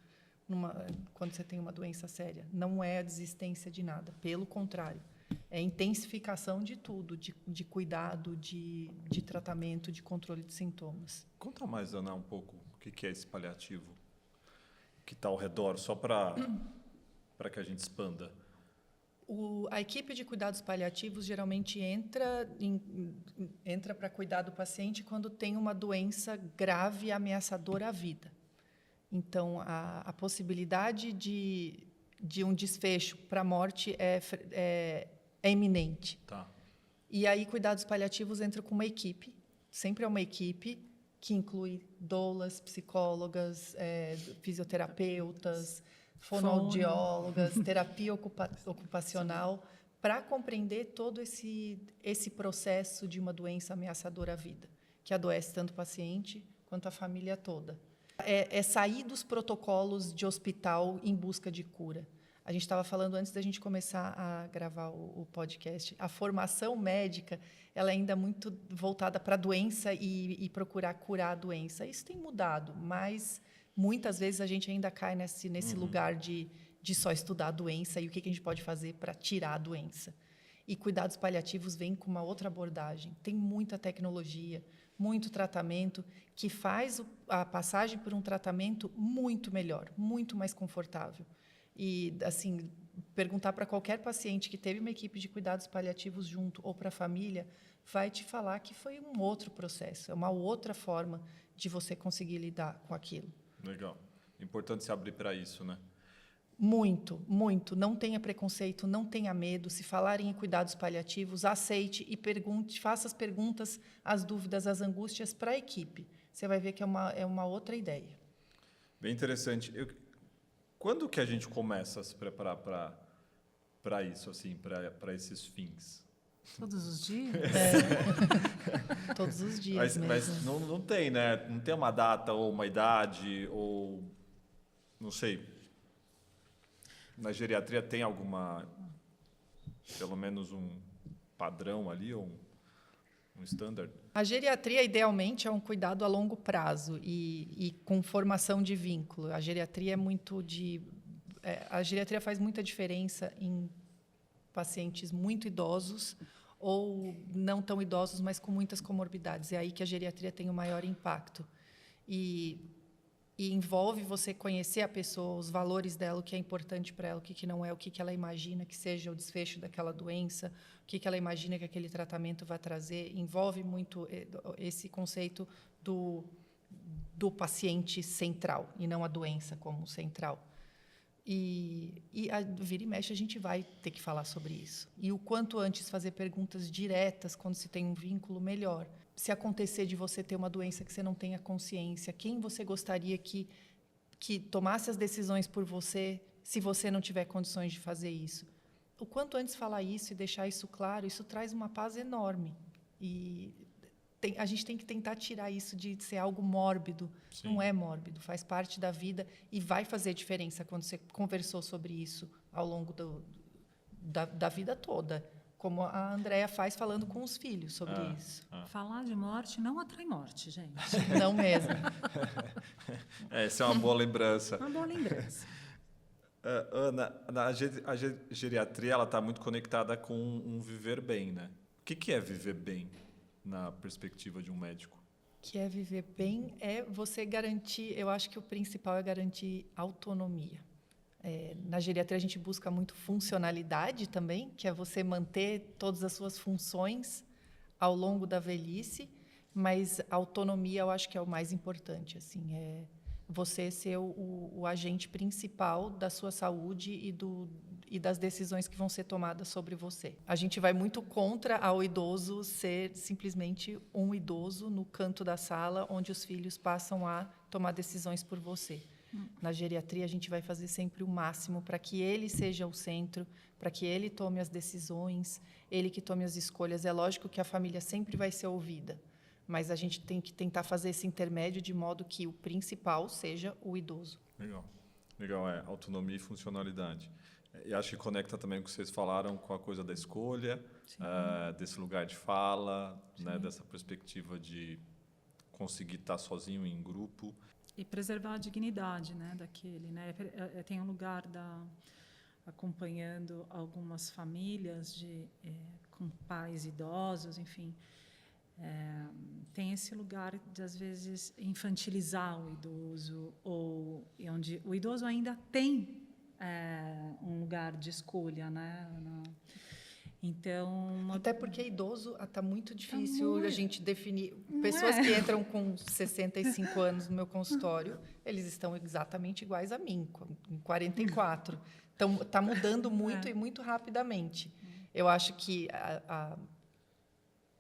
Quando você tem uma doença séria. Não é a desistência de nada, pelo contrário. É a intensificação de tudo, de cuidado, de tratamento, de controle de sintomas. Conta mais, Ana, um pouco o que é esse paliativo que está ao redor, só para que a gente expanda. A equipe de cuidados paliativos geralmente entra para cuidar do paciente quando tem uma doença grave e ameaçadora à vida. Então, a possibilidade de um desfecho para a morte é iminente. Tá. E aí, cuidados paliativos entra com uma equipe, sempre é uma equipe que inclui doulas, psicólogas, fisioterapeutas, fonoaudiólogas, terapia ocupacional, para compreender todo esse processo de uma doença ameaçadora à vida, que adoece tanto o paciente quanto a família toda. É sair dos protocolos de hospital em busca de cura. A gente estava falando antes da gente começar a gravar o podcast. A formação médica ela é ainda muito voltada para a doença e procurar curar a doença. Isso tem mudado, mas muitas vezes a gente ainda cai nesse lugar de só estudar a doença e o que a gente pode fazer para tirar a doença. E cuidados paliativos vêm com uma outra abordagem. Tem muita tecnologia, muito tratamento, que faz a passagem por um tratamento muito melhor, muito mais confortável. E, assim, perguntar para qualquer paciente que teve uma equipe de cuidados paliativos junto ou para a família, vai te falar que foi um outro processo, é uma outra forma de você conseguir lidar com aquilo. Legal. Importante se abrir para isso, né? Muito, muito. Não tenha preconceito, não tenha medo. Se falarem em cuidados paliativos, aceite e pergunte, faça as perguntas, as dúvidas, as angústias para a equipe. Você vai ver que é uma outra ideia. Bem interessante. Quando que a gente começa a se preparar para isso, assim, para esses fins? Todos os dias? Todos os dias mas não tem, né? Não tem uma data ou uma idade ou não sei. Na geriatria tem alguma, pelo menos um padrão ali ou um standard? A geriatria, idealmente, é um cuidado a longo prazo e com formação de vínculo. A geriatria a geriatria faz muita diferença em pacientes muito idosos ou não tão idosos, mas com muitas comorbidades. É aí que a geriatria tem o maior impacto. E envolve você conhecer a pessoa, os valores dela, o que é importante para ela, o que não é, o que ela imagina que seja o desfecho daquela doença, o que ela imagina que aquele tratamento vai trazer. Envolve muito esse conceito do paciente central, e não a doença como central. E vira e mexe, a gente vai ter que falar sobre isso. E o quanto antes fazer perguntas diretas, quando se tem um vínculo, melhor. Se acontecer de você ter uma doença que você não tenha consciência, quem você gostaria que tomasse as decisões por você, se você não tiver condições de fazer isso? O quanto antes falar isso e deixar isso claro, isso traz uma paz enorme. E a gente tem que tentar tirar isso de ser algo mórbido. Sim. Não é mórbido, faz parte da vida e vai fazer diferença quando você conversou sobre isso ao longo da vida toda. Como a Andréa faz falando com os filhos sobre isso. Falar de morte não atrai morte, gente. Não mesmo. Essa é uma boa lembrança. Uma boa lembrança. Ana, a geriatria está muito conectada com um viver bem, né? O que é viver bem na perspectiva de um médico? O que é viver bem é você garantir, eu acho que o principal é garantir autonomia. Na geriatria, a gente busca muito funcionalidade também, que é você manter todas as suas funções ao longo da velhice, mas a autonomia eu acho que é o mais importante. Assim, é você ser o agente principal da sua saúde e das decisões que vão ser tomadas sobre você. A gente vai muito contra ao idoso ser simplesmente um idoso no canto da sala, onde os filhos passam a tomar decisões por você. Na geriatria, a gente vai fazer sempre o máximo para que ele seja o centro, para que ele tome as decisões, ele que tome as escolhas. É lógico que a família sempre vai ser ouvida, mas a gente tem que tentar fazer esse intermédio de modo que o principal seja o idoso. Legal, autonomia e funcionalidade. E acho que conecta também com o que vocês falaram com a coisa da escolha, desse lugar de fala, né, dessa perspectiva de conseguir estar sozinho em grupo. E preservar a dignidade, né, daquele, né? Tem um lugar acompanhando algumas famílias com pais idosos, enfim, tem esse lugar de às vezes infantilizar o idoso ou onde o idoso ainda tem um lugar de escolha, né? Então, até porque idoso está muito difícil a gente definir. Pessoas que entram com 65 anos no meu consultório, eles estão exatamente iguais a mim, com 44. Então, está mudando muito e muito rapidamente. Eu acho que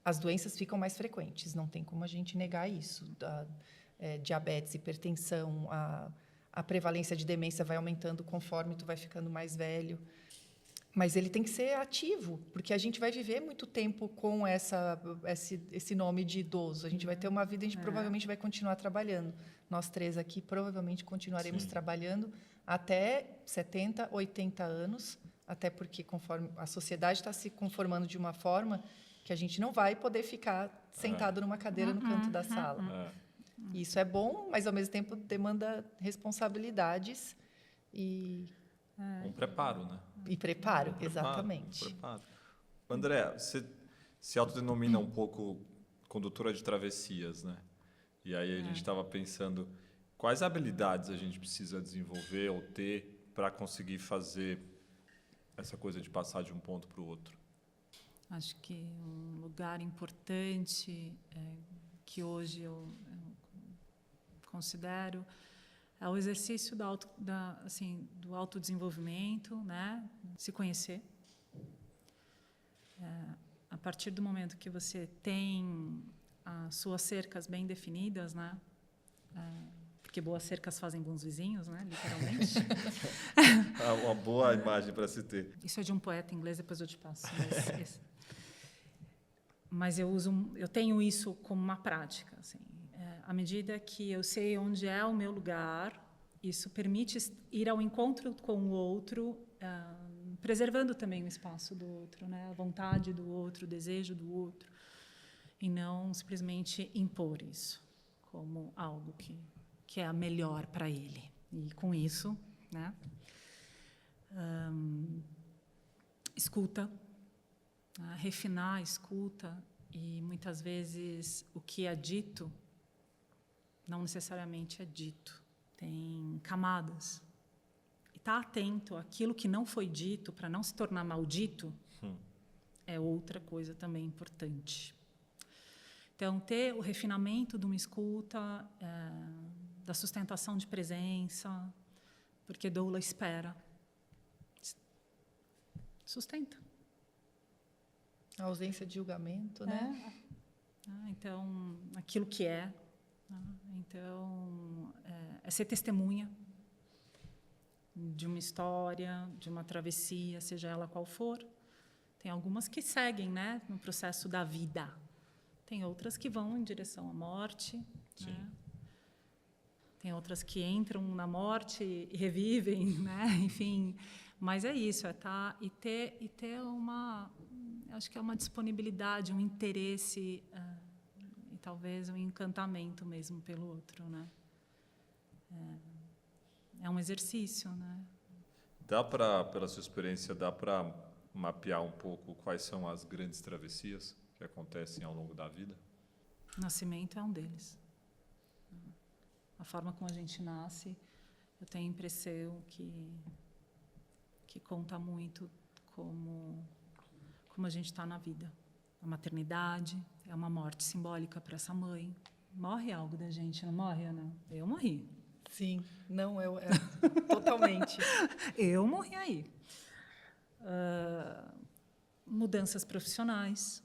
as doenças ficam mais frequentes, não tem como a gente negar isso. Diabetes, hipertensão, a prevalência de demência vai aumentando conforme tu vai ficando mais velho. Mas ele tem que ser ativo, porque a gente vai viver muito tempo com esse nome de idoso. A gente vai ter uma vida, a gente provavelmente vai continuar trabalhando. Nós 3 aqui provavelmente continuaremos trabalhando até 70, 80 anos, até porque conforme a sociedade está se conformando de uma forma que a gente não vai poder ficar sentado numa cadeira no canto da sala. Isso é bom, mas, ao mesmo tempo, demanda responsabilidades e... Um preparo, né? E preparo, exatamente. Preparo. André, você se autodenomina um pouco condutora de travessias, né? E aí a gente estava pensando quais habilidades a gente precisa desenvolver ou ter para conseguir fazer essa coisa de passar de um ponto para o outro. Acho que um lugar importante que hoje eu considero é o exercício do autodesenvolvimento, né? Se conhecer. A partir do momento que você tem as suas cercas bem definidas, né? Porque boas cercas fazem bons vizinhos, né? Literalmente. Uma boa imagem para se ter. Isso é de um poeta inglês, depois eu te passo. Mas eu tenho isso como uma prática, assim. À medida que eu sei onde é o meu lugar, isso permite ir ao encontro com o outro, preservando também o espaço do outro, né? A vontade do outro, o desejo do outro, e não simplesmente impor isso como algo que é a melhor para ele. E, com isso, né? Escuta, refinar a escuta, e, muitas vezes, o que é dito não necessariamente é dito. Tem camadas. E estar atento àquilo que não foi dito, para não se tornar maldito, é outra coisa também importante. Então, ter o refinamento de uma escuta, da sustentação de presença, porque doula espera. Sustenta. A ausência de julgamento, né? Então, aquilo que é. Então, é ser testemunha de uma história, de uma travessia, seja ela qual for. Tem algumas que seguem, né, no processo da vida. Tem outras que vão em direção à morte. Né? Tem outras que entram na morte e revivem, né? Enfim. Mas é isso, e ter uma, acho que é uma disponibilidade, um interesse, e talvez um encantamento mesmo pelo outro, né? É um exercício, né? Pela sua experiência, dá para mapear um pouco quais são as grandes travessias que acontecem ao longo da vida? O nascimento é um deles. A forma como a gente nasce, eu tenho a impressão que conta muito como a gente está na vida. A maternidade é uma morte simbólica para essa mãe. Morre algo da gente, não morre, Ana? Eu morri. Sim, não, totalmente. Eu morri aí. Mudanças profissionais.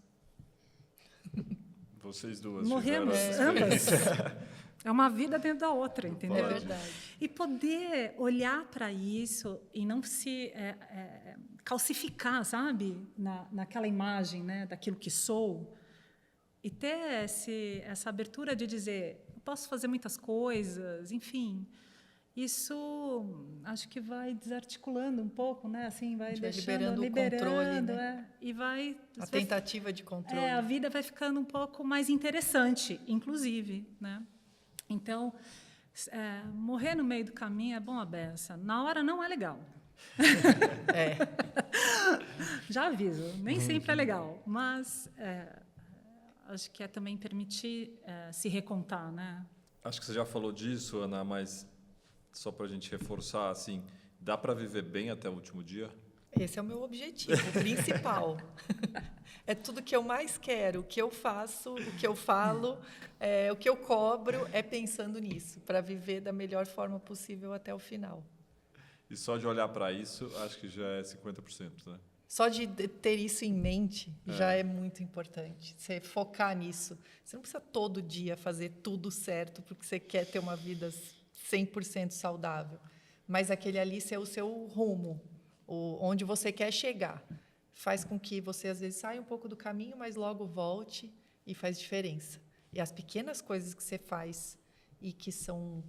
Vocês duas morremos, ambas. É uma vida dentro da outra, entendeu? É verdade. E poder olhar para isso e não se calcificar, sabe? Naquela imagem, né? Daquilo que sou. E ter essa abertura de dizer, eu posso fazer muitas coisas, enfim. Isso, acho que vai desarticulando um pouco, né? Assim, vai liberando o controle, né? E vai... A tentativa de controle. A vida vai ficando um pouco mais interessante, inclusive, né? Então, morrer no meio do caminho é bom a beça. Na hora não é legal. Já aviso, nem sempre é legal, mas acho que é também permitir se recontar, né? Acho que você já falou disso, Ana, mas só para a gente reforçar, assim, dá para viver bem até o último dia? Esse é o meu objetivo principal. É tudo que eu mais quero, o que eu faço, o que eu falo, o que eu cobro, é pensando nisso, para viver da melhor forma possível até o final. E só de olhar para isso, acho que já é 50%, né? Só de ter isso em mente já é muito importante. Você focar nisso. Você não precisa todo dia fazer tudo certo, porque você quer ter uma vida 100% saudável, mas aquele ali ser o seu rumo, onde você quer chegar. Faz com que você, às vezes, saia um pouco do caminho, mas logo volte e faz diferença. E as pequenas coisas que você faz e que são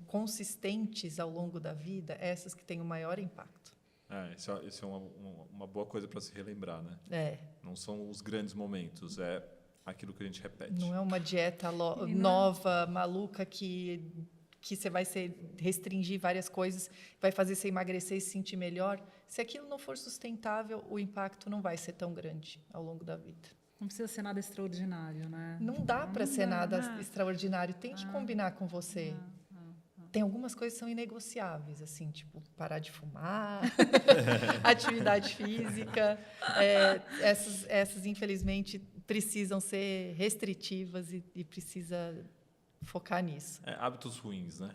consistentes ao longo da vida, essas que têm o maior impacto. Isso é uma boa coisa para se relembrar, né? Não são os grandes momentos, é aquilo que a gente repete. Não é uma dieta nova, maluca, que você vai restringir várias coisas, vai fazer você emagrecer e se sentir melhor. Se aquilo não for sustentável, o impacto não vai ser tão grande ao longo da vida. Não precisa ser nada extraordinário, né? Não dá para ser nada extraordinário. Tem que combinar com você. Tem algumas coisas que são inegociáveis, assim, tipo parar de fumar, atividade física. Essas, infelizmente, precisam ser restritivas e precisa focar nisso. Hábitos ruins, né?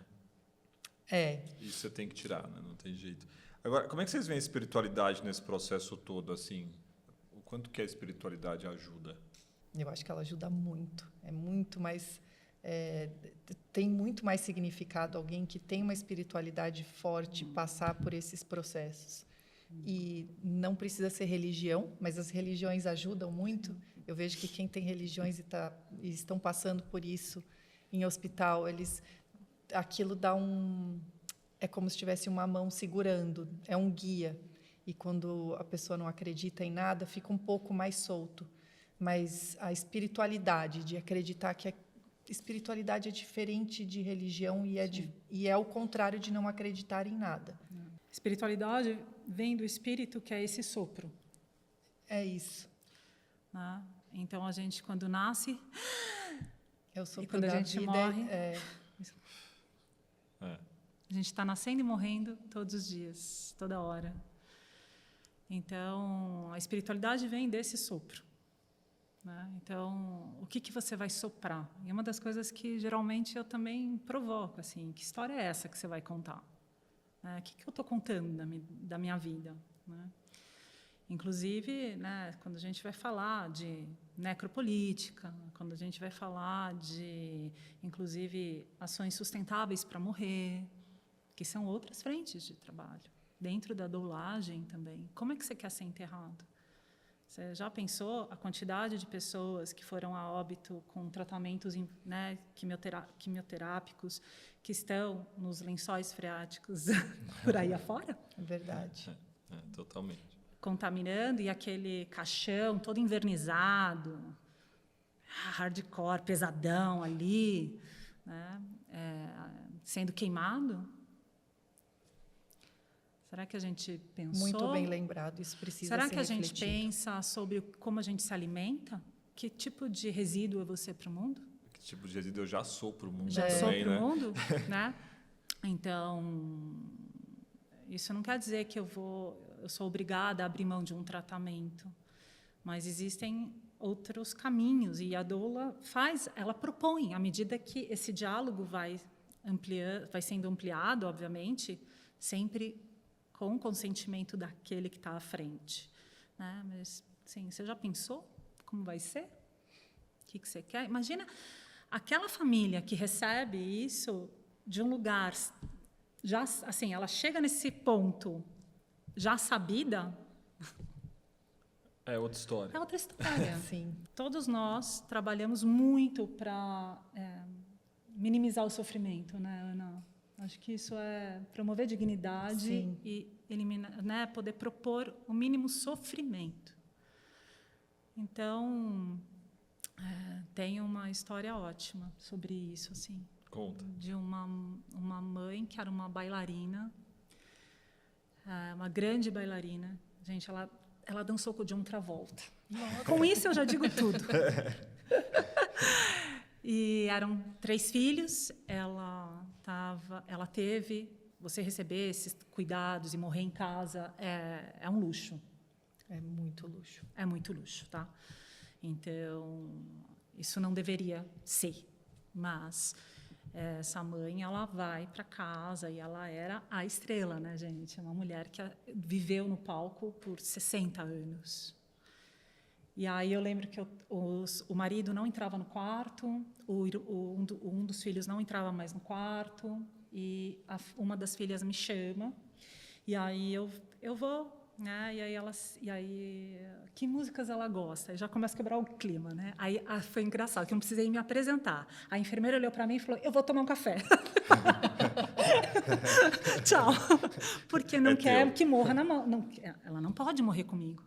Isso você tem que tirar, né? Não tem jeito. Agora, como é que vocês veem a espiritualidade nesse processo todo, assim? O quanto que a espiritualidade ajuda? Eu acho que ela ajuda muito. É muito mais... tem muito mais significado alguém que tem uma espiritualidade forte passar por esses processos. E não precisa ser religião, mas as religiões ajudam muito. Eu vejo que quem tem religiões e estão passando por isso em hospital, aquilo dá é como se tivesse uma mão segurando, é um guia. E quando a pessoa não acredita em nada, fica um pouco mais solto. Mas a espiritualidade, de acreditar que espiritualidade é diferente de religião e é o contrário de não acreditar em nada. Espiritualidade vem do espírito, que é esse sopro. É isso. Né? Então, a gente, quando nasce... É o sopro e quando da a gente vida, morre... A gente está nascendo e morrendo todos os dias, toda hora. Então, a espiritualidade vem desse sopro. Né? Então, o que você vai soprar? E é uma das coisas que, geralmente, eu também provoco. Assim, que história é essa que você vai contar? O que eu estou contando da minha vida? Né? Inclusive, né, quando a gente vai falar de necropolítica, quando a gente vai falar de, inclusive, ações sustentáveis para morrer, que são outras frentes de trabalho. Dentro da doulagem também. Como é que você quer ser enterrado? Você já pensou a quantidade de pessoas que foram a óbito com tratamentos, né, quimioterápicos, que estão nos lençóis freáticos por aí afora? É verdade. Totalmente. Contaminando, e aquele caixão todo envernizado, hardcore, pesadão ali, né, sendo queimado. Será que a gente pensou? Muito bem lembrado, isso precisa Será ser que a gente refletido. pensa sobre como a gente se alimenta? Que tipo de resíduo é você para o mundo? Que tipo de resíduo eu já sou para o mundo Já também, sou para o né? mundo, né? Então, isso não quer dizer que eu sou obrigada a abrir mão de um tratamento, mas existem outros caminhos, e a doula ela propõe, à medida que esse diálogo vai sendo ampliado, obviamente, sempre com o consentimento daquele que está à frente. Né? Mas, sim, você já pensou como vai ser? O que você quer? Imagina aquela família que recebe isso de um lugar, já, assim, ela chega nesse ponto já sabida. É outra história. É outra história. Sim. Todos nós trabalhamos muito para minimizar o sofrimento, né, Ana? Acho que isso é promover dignidade. Sim. E eliminar, né, poder propor o mínimo sofrimento. Então, tem uma história ótima sobre isso, assim. Conta. De uma mãe que era uma bailarina, uma grande bailarina. Gente, ela dançou com o John Travolta. Com isso eu já digo tudo. E eram 3 filhos. Ela teve, você receber esses cuidados e morrer em casa é um luxo. É muito luxo. É muito luxo, tá? Então, isso não deveria ser. Mas essa mãe, ela vai para casa e ela era a estrela, né, gente? Uma mulher que viveu no palco por 60 anos. E aí eu lembro que o marido não entrava no quarto, um dos filhos não entrava mais no quarto, e uma das filhas me chama, e aí eu vou, né? E aí que músicas ela gosta? Aí já começa a quebrar o clima, né? Aí foi engraçado, que eu não precisei me apresentar. A enfermeira olhou para mim e falou: eu vou tomar um café. Tchau. Porque não quer que morra na mão. Não, ela não pode morrer comigo.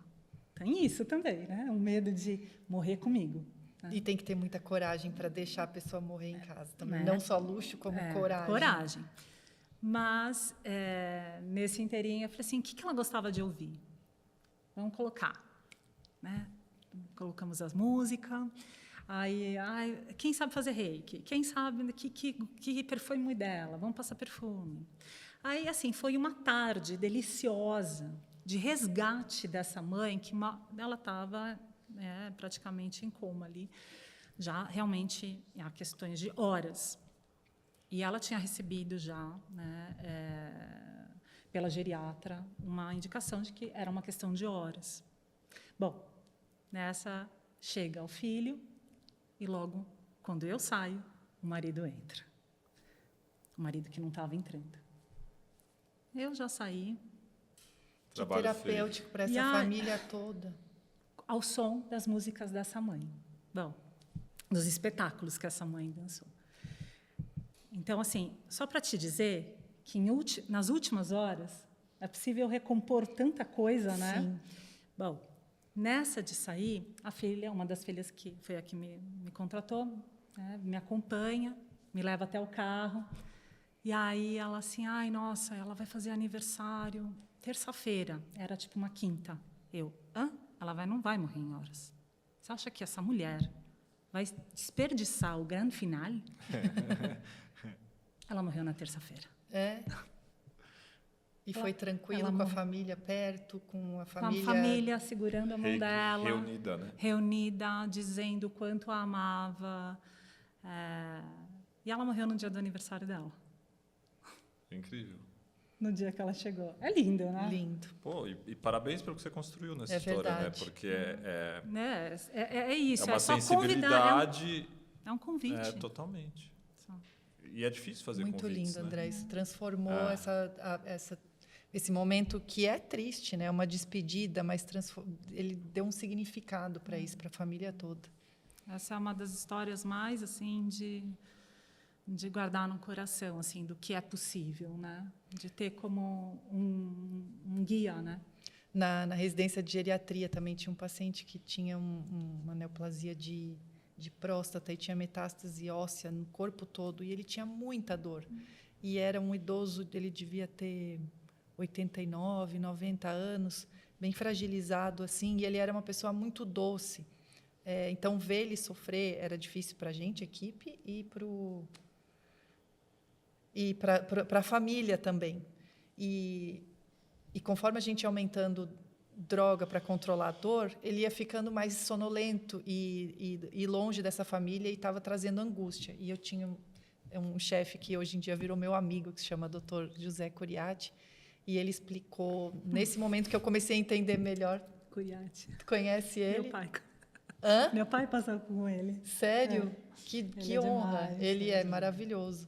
Tem isso também, né? O medo de morrer comigo. Né? E tem que ter muita coragem para deixar a pessoa morrer em casa também. Né? Não só luxo, como coragem. Coragem. Mas, nesse inteirinho, eu falei assim, o que ela gostava de ouvir? Vamos colocar. Né? Colocamos as músicas. Aí, quem sabe fazer reiki? Quem sabe que perfume dela? Vamos passar perfume. Aí, assim, foi uma tarde deliciosa de resgate dessa mãe, que ela estava praticamente em coma ali, já realmente há questões de horas. E ela tinha recebido já, né, pela geriatra, uma indicação de que era uma questão de horas. Bom, nessa chega o filho e logo, quando eu saio, o marido entra. O marido que não estava entrando. Eu já saí. Que terapêutico para essa família toda. Ao som das músicas dessa mãe. Bom, dos espetáculos que essa mãe dançou. Então, assim, só para te dizer que nas últimas horas é possível recompor tanta coisa, né? Sim. Bom, nessa de sair, a filha, uma das filhas que foi a que me contratou, né, me acompanha, me leva até o carro. E aí ela assim, nossa, ela vai fazer aniversário terça-feira. Era tipo uma quinta. Eu, ela não vai morrer em horas. Você acha que essa mulher vai desperdiçar o grande finale? Ela morreu na terça-feira. E foi tranquilo com a família perto, com a família... Com a família segurando a mão dela. Reunida, né? Reunida, dizendo o quanto a amava. E ela morreu no dia do aniversário dela. Incrível. No dia que ela chegou. É lindo, né? Lindo. Pô, e parabéns pelo que você construiu nessa história, verdade. né? Porque é isso. É uma só sensibilidade... convidar. É um convite. Totalmente. E é difícil fazer muito convites, lindo, né? André. Isso transformou esse momento que é triste, né? Uma despedida, mas ele deu um significado para isso, para a família toda. Essa é uma das histórias mais assim de guardar no coração, assim, do que é possível, né? De ter como um guia, né? Na residência de geriatria também tinha um paciente que tinha uma neoplasia de próstata e tinha metástase óssea no corpo todo, e ele tinha muita dor. E era um idoso, ele devia ter 89, 90 anos, bem fragilizado, assim, e ele era uma pessoa muito doce. Então, ver ele sofrer era difícil para a gente, equipe, e para a família também. E conforme a gente ia aumentando droga para controlar a dor, ele ia ficando mais sonolento e longe dessa família, e estava trazendo angústia. E eu tinha um chefe que hoje em dia virou meu amigo, que se chama Dr. José Curiati, e ele explicou, nesse momento que eu comecei a entender melhor. Curiati. Conhece ele? Meu pai. Hã? Meu pai passou com ele. Sério? Que honra. Demais, ele é maravilhoso.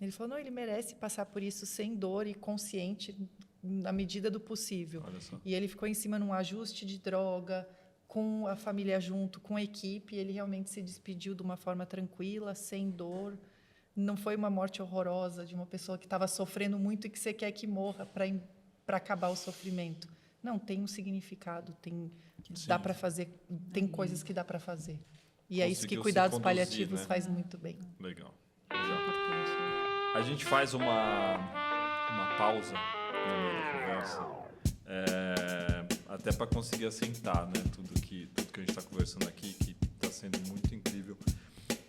Ele falou, não, ele merece passar por isso sem dor e consciente, na medida do possível. Olha só. E ele ficou em cima num ajuste de droga, com a família junto, com a equipe, e ele realmente se despediu de uma forma tranquila, sem dor. Não foi uma morte horrorosa de uma pessoa que estava sofrendo muito e que você quer que morra para acabar o sofrimento. Não, tem um significado, dá para fazer, tem coisas que dá para fazer. E é isso que cuidados paliativos, né? Faz muito bem. Legal. A gente faz uma pausa no meio da conversa, até para conseguir assentar, né, tudo que a gente está conversando aqui, que está sendo muito incrível.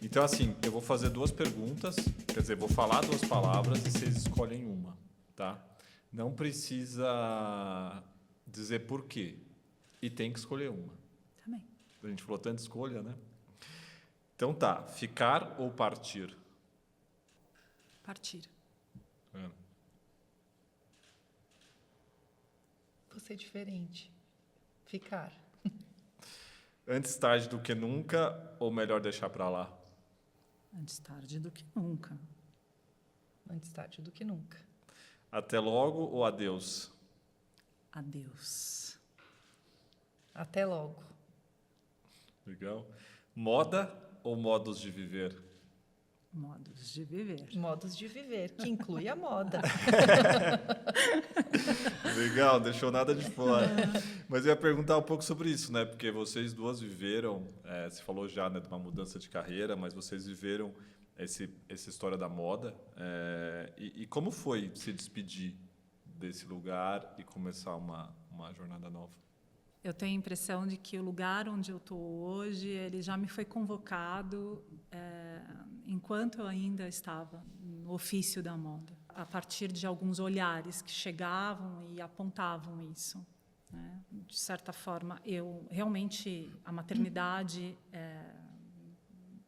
Então, assim, eu vou fazer 2 perguntas, quer dizer, vou falar 2 palavras e vocês escolhem uma, tá? Não precisa dizer por quê, e tem que escolher uma. Também. A gente falou tanta escolha, né? Então tá, ficar ou partir? Partir. Vou ser diferente. Ficar. Antes tarde do que nunca ou melhor deixar para lá? Antes tarde do que nunca. Antes tarde do que nunca. Até logo ou adeus? Adeus. Até logo. Legal. Moda ou modos de viver? Modos de viver. Modos de viver, que inclui a moda. Legal, deixou nada de fora. Mas eu ia perguntar um pouco sobre isso, né? Porque vocês duas viveram, você falou já, né, de uma mudança de carreira, mas vocês viveram essa história da moda. E como foi se despedir desse lugar e começar uma jornada nova? Eu tenho a impressão de que o lugar onde eu estou hoje, ele já me foi convocado enquanto eu ainda estava no ofício da moda, a partir de alguns olhares que chegavam e apontavam isso, né? De certa forma, a maternidade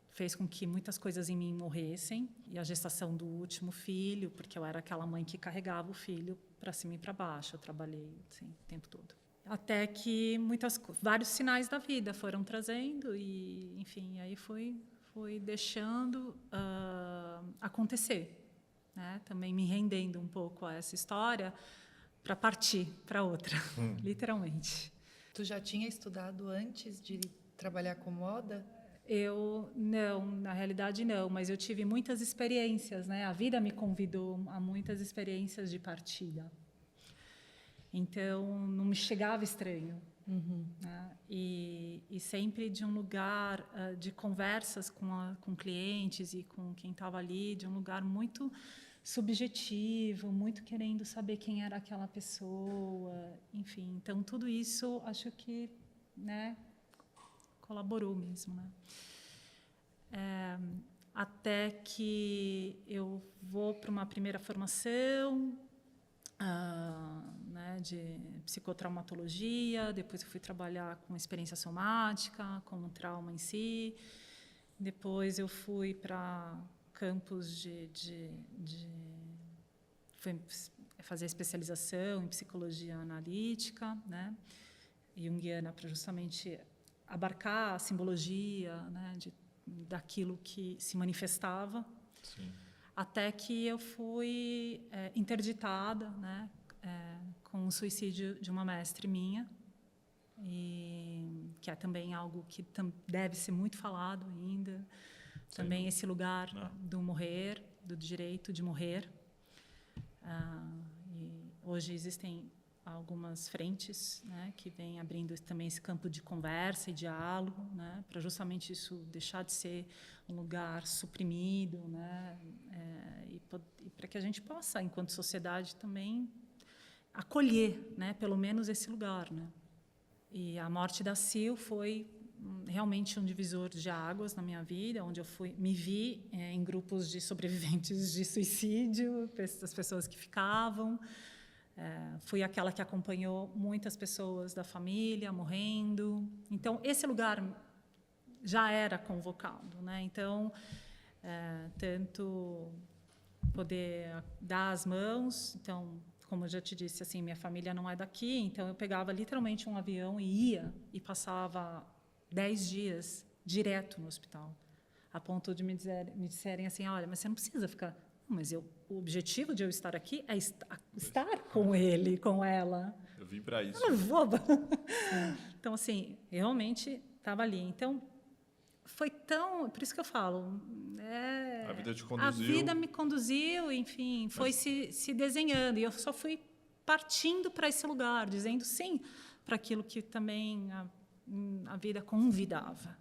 fez com que muitas coisas em mim morressem, e a gestação do último filho, porque eu era aquela mãe que carregava o filho para cima e para baixo, eu trabalhei assim, o tempo todo. Até que vários sinais da vida foram trazendo e, enfim, aí foi deixando acontecer, né? Também me rendendo um pouco a essa história para partir para outra, literalmente. Tu já tinha estudado antes de trabalhar com moda? Eu não, na realidade não, mas eu tive muitas experiências, né? A vida me convidou a muitas experiências de partida. Então, não me chegava estranho. Né? E sempre de um lugar de conversas com clientes e com quem estava ali, de um lugar muito subjetivo, muito querendo saber quem era aquela pessoa. Enfim, então, tudo isso, acho que, né, colaborou mesmo. Né? Até que eu vou para uma primeira formação, né, de psicotraumatologia, depois eu fui trabalhar com experiência somática, com o trauma em si, depois eu fui para campos fui fazer especialização em psicologia analítica, né, junguiana, para justamente abarcar a simbologia, né, daquilo que se manifestava. Sim. Até que eu fui interditada, né, com o suicídio de uma mestre minha, que é também algo que deve ser muito falado ainda. Sim. Também esse lugar do morrer, do direito de morrer. E hoje existem algumas frentes, né, que vêm abrindo também esse campo de conversa e diálogo, né, para justamente isso deixar de ser um lugar suprimido, né, e para que a gente possa, enquanto sociedade, também acolher, né, pelo menos esse lugar, né. E a morte da Sil foi realmente um divisor de águas na minha vida, onde eu me vi em grupos de sobreviventes de suicídio, as pessoas que ficavam. Fui aquela que acompanhou muitas pessoas da família morrendo. Então, esse lugar já era convocado, né? Então, tanto poder dar as mãos. Então, como eu já te disse, assim, minha família não é daqui, então eu pegava literalmente um avião e ia e passava 10 dias direto no hospital, a ponto de me disserem assim, olha, mas você não precisa ficar... Mas o objetivo de eu estar aqui é estar com ele, com ela. Eu vim para isso. Eu não vou. Então, assim, realmente estava ali. Então, foi tão... Por isso que eu falo... a vida te conduziu. A vida me conduziu, enfim, foi se desenhando. E eu só fui partindo para esse lugar, dizendo sim para aquilo que também a vida convidava.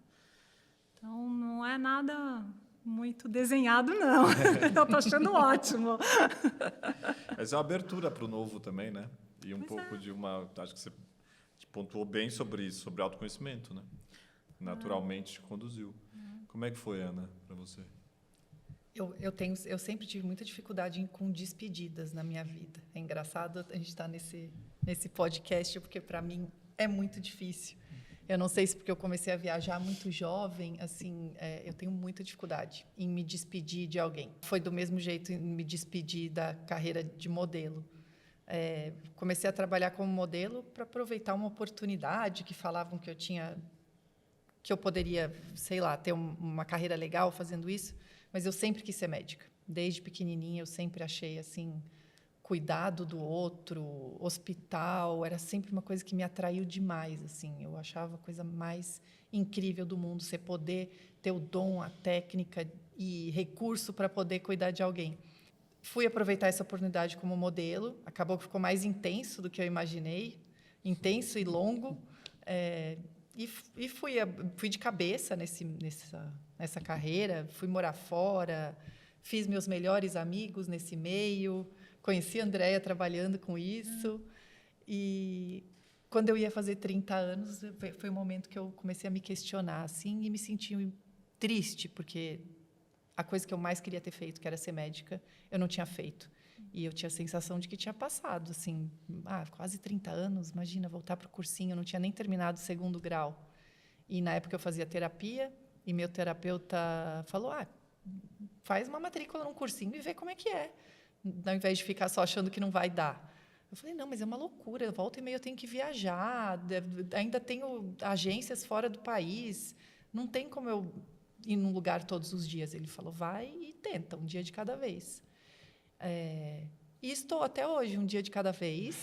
Então, não é nada... muito desenhado, não. Eu estou achando ótimo. Mas é uma abertura para o novo também, né? E pouco de uma... Acho que você pontuou bem sobre isso, sobre autoconhecimento, né? Naturalmente te conduziu. Como é que foi, Ana, para você? Eu sempre tive muita dificuldade com despedidas na minha vida. É engraçado a gente estar nesse podcast, porque, para mim, é muito difícil. Eu não sei se porque eu comecei a viajar muito jovem, assim, eu tenho muita dificuldade em me despedir de alguém. Foi do mesmo jeito em me despedir da carreira de modelo. Comecei a trabalhar como modelo para aproveitar uma oportunidade que falavam que eu tinha que eu poderia, sei lá, ter uma carreira legal fazendo isso, mas eu sempre quis ser médica. Desde pequenininha, eu sempre achei, assim, cuidado do outro, hospital, era sempre uma coisa que me atraiu demais, assim. Eu achava a coisa mais incrível do mundo, você poder ter o dom, a técnica e recurso para poder cuidar de alguém. Fui aproveitar essa oportunidade como modelo, acabou que ficou mais intenso do que eu imaginei, intenso e longo, e fui de cabeça nessa carreira, fui morar fora, fiz meus melhores amigos nesse meio, conheci a Andréia trabalhando com isso, e quando eu ia fazer 30 anos, foi o momento que eu comecei a me questionar, assim, e me senti triste, porque a coisa que eu mais queria ter feito, que era ser médica, eu não tinha feito. E eu tinha a sensação de que tinha passado, assim, quase 30 anos, imagina, voltar para o cursinho, eu não tinha nem terminado o 2º grau. E, na época, eu fazia terapia, e meu terapeuta falou, faz uma matrícula num cursinho e vê como é que é, ao invés de ficar só achando que não vai dar. Eu falei, não, mas é uma loucura, volta e meia eu tenho que viajar, ainda tenho agências fora do país, não tem como eu ir num lugar todos os dias. Ele falou, vai e tenta, um dia de cada vez. E estou até hoje, um dia de cada vez.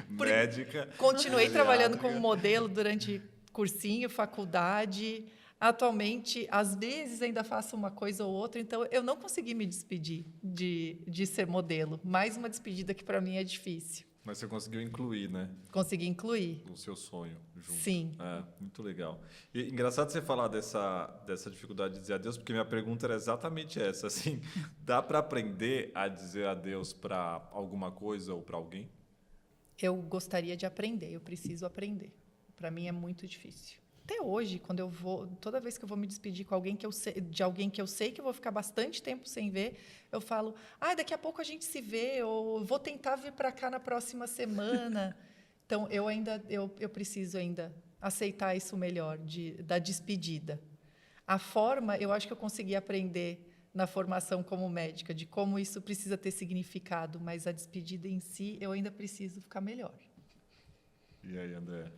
Médica. Continuei trabalhando como modelo durante cursinho, faculdade. Atualmente, às vezes, ainda faço uma coisa ou outra, então eu não consegui me despedir de ser modelo. Mais uma despedida que, para mim, é difícil. Mas você conseguiu incluir, né? Consegui incluir. O seu sonho junto. Sim. Muito legal. E engraçado você falar dessa dificuldade de dizer adeus, porque minha pergunta era exatamente essa. Assim, dá para aprender a dizer adeus para alguma coisa ou para alguém? Eu gostaria de aprender, eu preciso aprender. Para mim é muito difícil. Até hoje, toda vez que eu vou me despedir com alguém de alguém que eu sei que eu vou ficar bastante tempo sem ver, eu falo, daqui a pouco a gente se vê, ou vou tentar vir para cá na próxima semana. Então, eu preciso ainda aceitar isso melhor, da despedida. A forma, eu acho que eu consegui aprender na formação como médica, de como isso precisa ter significado, mas a despedida em si, eu ainda preciso ficar melhor. E aí, André?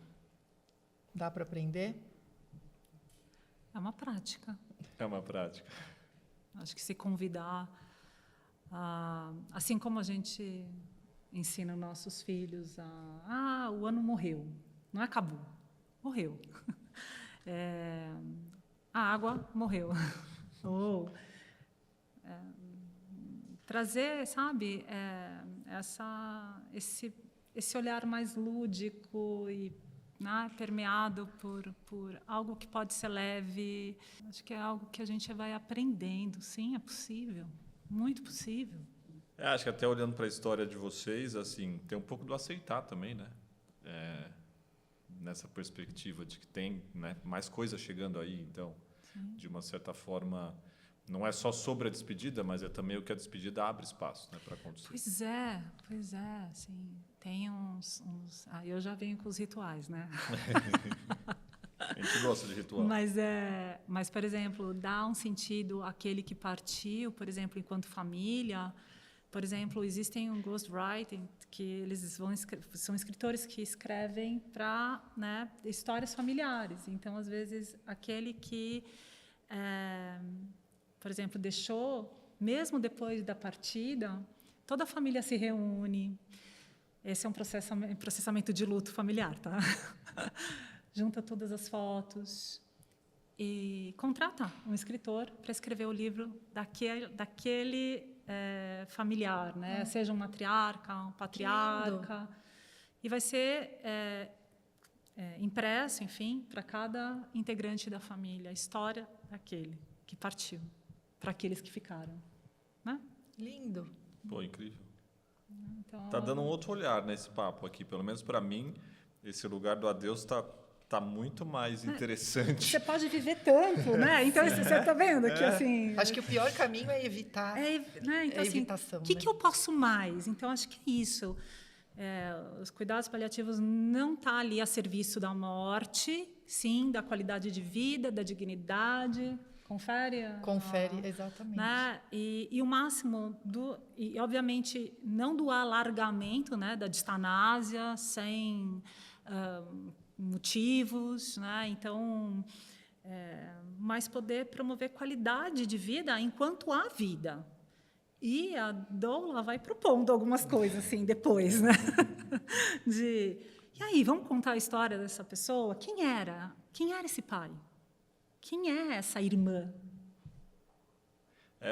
Dá para aprender? É uma prática. É uma prática. Acho que se convidar, assim como a gente ensina nossos filhos o ano morreu, não acabou, morreu. A água morreu. Ou trazer, sabe, esse olhar mais lúdico e permeado por algo que pode ser leve. Acho que é algo que a gente vai aprendendo. Sim, é possível, muito possível. Acho que até olhando para a história de vocês, assim, tem um pouco do aceitar também, né? Nessa perspectiva de que tem, né, mais coisas chegando aí, então, sim, de uma certa forma, não é só sobre a despedida, mas é também o que a despedida abre espaço, né, para acontecer. Pois é, sim. Tem uns eu já venho com os rituais, né? A gente gosta de ritual. Mas, por exemplo, dá um sentido àquele que partiu, por exemplo, enquanto família. Por exemplo, existem um ghostwriting, que eles são escritores que escrevem para, né, histórias familiares. Então, às vezes, aquele que, por exemplo, deixou, mesmo depois da partida, toda a família se reúne. Esse é um processamento de luto familiar, tá? Junta todas as fotos e contrata um escritor para escrever o livro daquele familiar, né? Seja um matriarca, um patriarca. E vai ser impresso, enfim, para cada integrante da família, a história daquele que partiu, para aqueles que ficaram. Né? Lindo. Pô, incrível. Então, tá dando um outro olhar nesse papo aqui. Pelo menos para mim, esse lugar do adeus tá muito mais interessante. Você pode viver tanto, né? Então, você está vendo que, assim... Acho que o pior caminho é evitar. Né? Então, assim, evitação. O que eu posso mais? Então, acho que é isso. Os cuidados paliativos não estão ali a serviço da morte, sim, da qualidade de vida, da dignidade... Confere, exatamente. Né? E o máximo e obviamente não do alargamento, né, da distanásia, sem motivos, né? Então, mas poder promover qualidade de vida enquanto há vida. E a doula vai propondo algumas coisas assim depois, né? E aí, vamos contar a história dessa pessoa? Quem era? Quem era esse pai? Quem é essa irmã?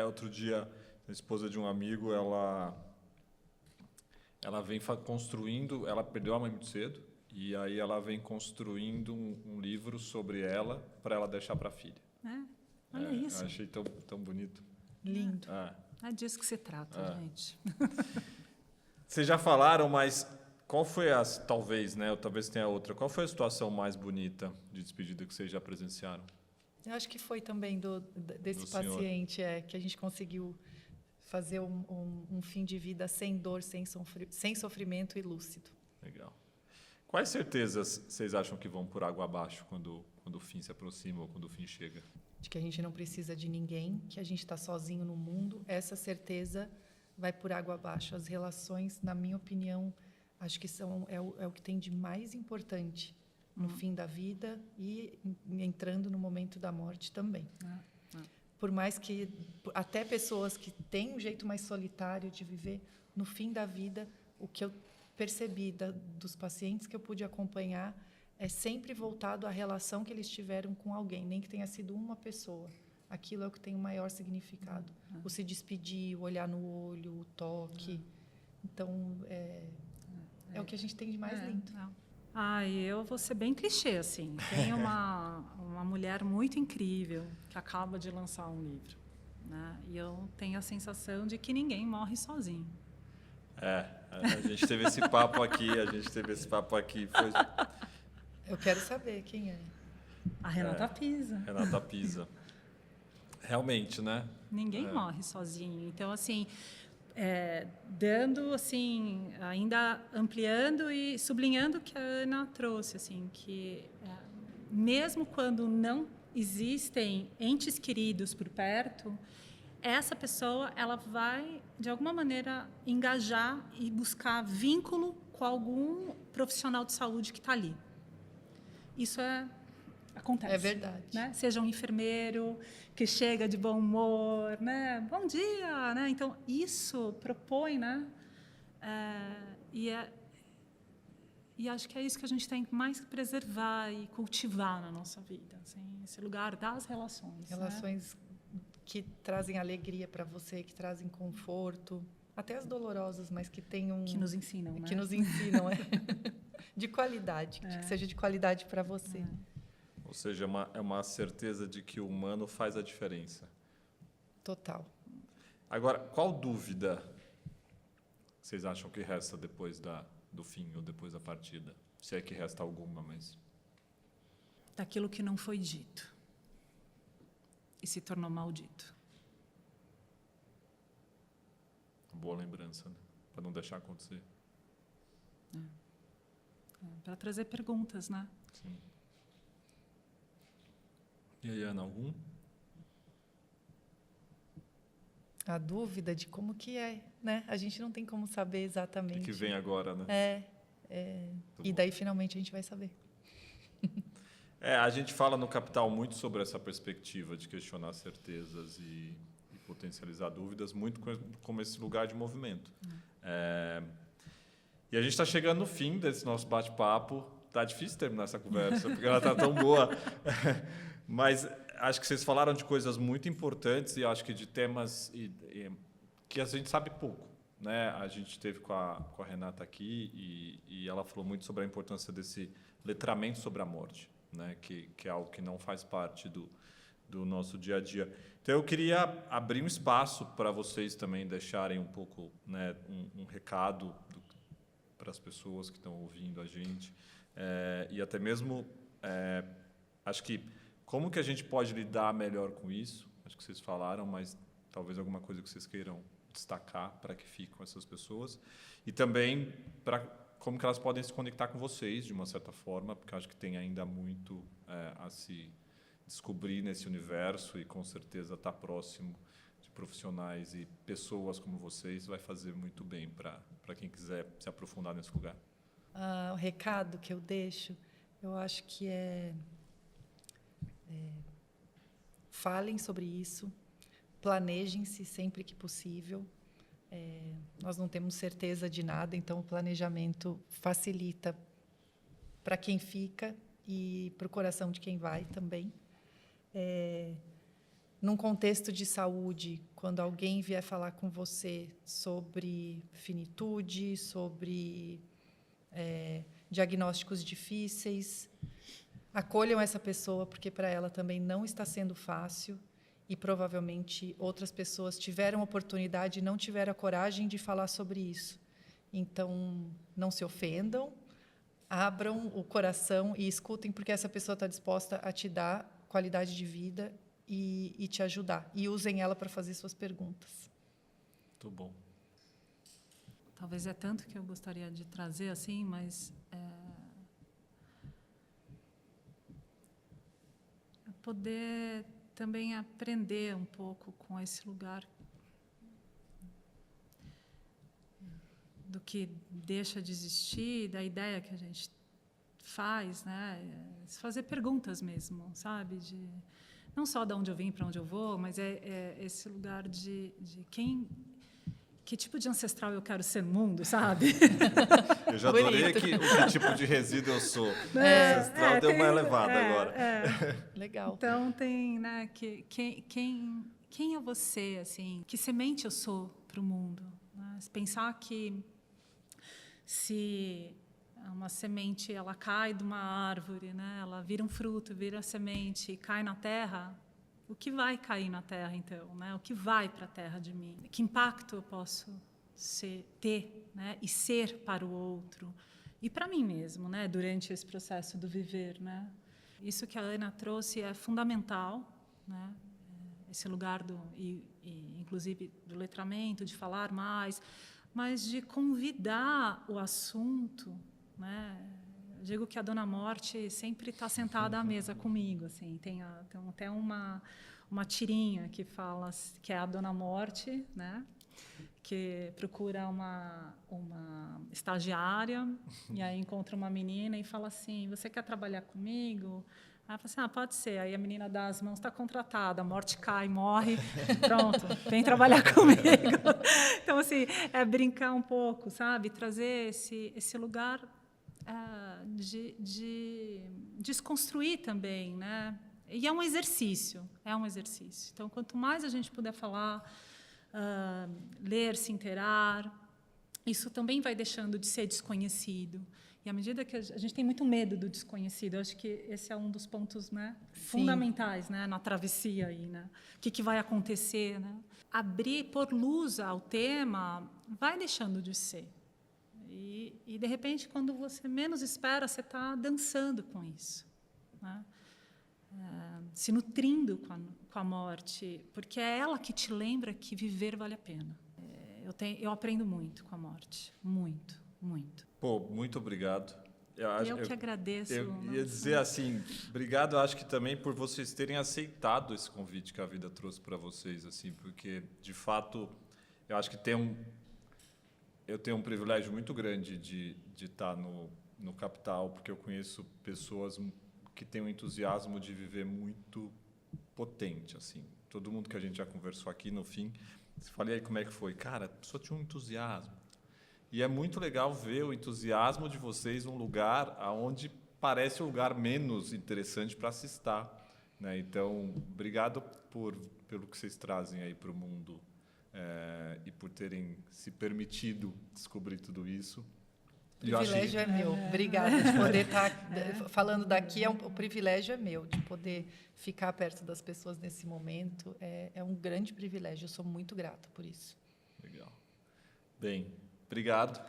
Outro dia, a esposa de um amigo, ela vem construindo, ela perdeu a mãe muito cedo, e aí ela vem construindo um livro sobre ela para ela deixar para a filha. Olha isso. Eu achei tão bonito. Lindo. É disso que se trata, gente. Vocês já falaram, mas qual foi talvez, né, ou talvez tenha outra, qual foi a situação mais bonita de despedida que vocês já presenciaram? Eu acho que foi também desse Do senhor. paciente, que a gente conseguiu fazer um fim de vida sem dor, sem sofrimento e lúcido. Legal. Quais certezas vocês acham que vão por água abaixo quando o fim se aproxima ou quando o fim chega? De que a gente não precisa de ninguém, que a gente está sozinho no mundo. Essa certeza vai por água abaixo. As relações, na minha opinião, acho que é o que tem de mais importante no fim da vida e entrando no momento da morte também. Por mais que até pessoas que têm um jeito mais solitário de viver, no fim da vida, o que eu percebi dos pacientes que eu pude acompanhar é sempre voltado à relação que eles tiveram com alguém, nem que tenha sido uma pessoa. Aquilo é o que tem o maior significado. O se despedir, o olhar no olho, o toque. Então, é o que a gente tem de mais lindo. Eu vou ser bem clichê, assim. Tem uma mulher muito incrível que acaba de lançar um livro, né? E eu tenho a sensação de que ninguém morre sozinho. A gente teve esse papo aqui, Foi... Eu quero saber quem é. A Renata Pisa. Renata Pisa. Realmente, né? Ninguém morre sozinho. Então, assim, dando, assim, ainda ampliando e sublinhando o que a Ana trouxe, assim, que mesmo quando não existem entes queridos por perto, essa pessoa ela vai, de alguma maneira, engajar e buscar vínculo com algum profissional de saúde que está ali. Isso acontece. É verdade. Né? Seja um enfermeiro que chega de bom humor, né? Bom dia, né? Então isso propõe, né? E acho que é isso que a gente tem mais que preservar e cultivar na nossa vida, assim, esse lugar das relações. Relações, né? Que trazem alegria para você, que trazem conforto, até as dolorosas, mas que tenham que nos ensinam, né? Que nos ensinam, de qualidade, que seja de qualidade para você. Ou seja, é uma certeza de que o humano faz a diferença. Total. Agora, qual dúvida vocês acham que resta depois do fim ou depois da partida? Se é que resta alguma, mas... Daquilo que não foi dito e se tornou maldito. Boa lembrança, né? Para não deixar acontecer. Para trazer perguntas, né? Sim. E aí, Ana, algum? A dúvida de como que é, né? A gente não tem como saber exatamente. O que vem agora, né? E daí, finalmente, a gente vai saber. A gente fala no Capital muito sobre essa perspectiva de questionar certezas e potencializar dúvidas, muito como esse lugar de movimento. E a gente está chegando no fim desse nosso bate-papo. Está difícil terminar essa conversa, porque ela está tão boa. Mas acho que vocês falaram de coisas muito importantes e acho que de temas que a gente sabe pouco, né? A gente esteve com a Renata aqui e ela falou muito sobre a importância desse letramento sobre a morte, né? Que é algo que não faz parte do nosso dia a dia. Então, eu queria abrir um espaço para vocês também deixarem um pouco, né, um recado para as pessoas que estão ouvindo a gente. E até mesmo, acho que, como que a gente pode lidar melhor com isso? Acho que vocês falaram, mas talvez alguma coisa que vocês queiram destacar para que fiquem com essas pessoas. E também para como que elas podem se conectar com vocês, de uma certa forma, porque acho que tem ainda muito a se descobrir nesse universo e, com certeza, estar próximo de profissionais e pessoas como vocês vai fazer muito bem para quem quiser se aprofundar nesse lugar. O recado que eu deixo Eu acho que falem sobre isso, planejem-se sempre que possível. Nós não temos certeza de nada, então o planejamento facilita para quem fica e para o coração de quem vai também. Num contexto de saúde, quando alguém vier falar com você sobre finitude, sobre diagnósticos difíceis, acolham essa pessoa, porque para ela também não está sendo fácil e provavelmente outras pessoas tiveram oportunidade e não tiveram a coragem de falar sobre isso. Então, não se ofendam, abram o coração e escutem, porque essa pessoa está disposta a te dar qualidade de vida e te ajudar. E usem ela para fazer suas perguntas. Muito bom. Talvez é tanto que eu gostaria de trazer, assim, mas poder também aprender um pouco com esse lugar do que deixa de existir, da ideia que a gente faz, né? Fazer perguntas mesmo, sabe? Não só de onde eu vim, para onde eu vou, mas esse lugar de que tipo de ancestral eu quero ser no mundo, sabe? Eu já adorei que tipo de resíduo eu sou. Ancestral deu uma elevada agora. Legal. Então tem, né, quem é você, assim? Que semente eu sou para o mundo? Né? Pensar que se uma semente ela cai de uma árvore, né? Ela vira um fruto, vira semente e cai na terra. O que vai cair na terra, então? Né? O que vai para a terra de mim? Que impacto eu posso ter, né? E ser para o outro? E para mim mesmo, né? Durante esse processo do viver. Né? Isso que a Ana trouxe é fundamental, né? Esse lugar, inclusive, do letramento, de falar mais, mas de convidar o assunto. Né? Eu digo que a Dona Morte sempre está sentada à mesa comigo, assim. Tem até uma tirinha que fala que é a Dona Morte, né? Que procura uma estagiária e aí encontra uma menina e fala assim: você quer trabalhar comigo? Aí ela fala assim: pode ser. Aí a menina dá as mãos, está contratada, a Morte cai, morre, pronto, vem trabalhar comigo. Então, assim, é brincar um pouco, sabe? Trazer esse lugar de desconstruir também, né? E é um exercício. Então, quanto mais a gente puder falar, ler, se inteirar, isso também vai deixando de ser desconhecido. E à medida que a gente tem muito medo do desconhecido, eu acho que esse é um dos pontos, né, fundamentais, né, na travessia aí, né? O que vai acontecer, né? Abrir, pôr luz ao tema, vai deixando de ser. E de repente, quando você menos espera, você está dançando com isso, né? Se nutrindo com a morte, porque é ela que te lembra que viver vale a pena. Eu aprendo muito com a morte, muito, muito. Pô, muito obrigado. Eu que agradeço. Eu ia dizer assim, obrigado, eu acho que também por vocês terem aceitado esse convite que a vida trouxe para vocês, assim, porque, de fato, eu acho que eu tenho um privilégio muito grande de estar no Capital, porque eu conheço pessoas que têm um entusiasmo de viver muito potente, assim. Todo mundo que a gente já conversou aqui, no fim, você fala, e aí, como é que foi? Cara, a pessoa tinha um entusiasmo. E é muito legal ver o entusiasmo de vocês num lugar onde parece um lugar menos interessante para se estar, né? Então, obrigado pelo que vocês trazem aí para o mundo e por terem se permitido descobrir tudo isso. O privilégio é meu. Obrigada de poder estar falando daqui. O privilégio é meu, de poder ficar perto das pessoas nesse momento. É um grande privilégio. Eu sou muito grata por isso. Legal. Bem, obrigado.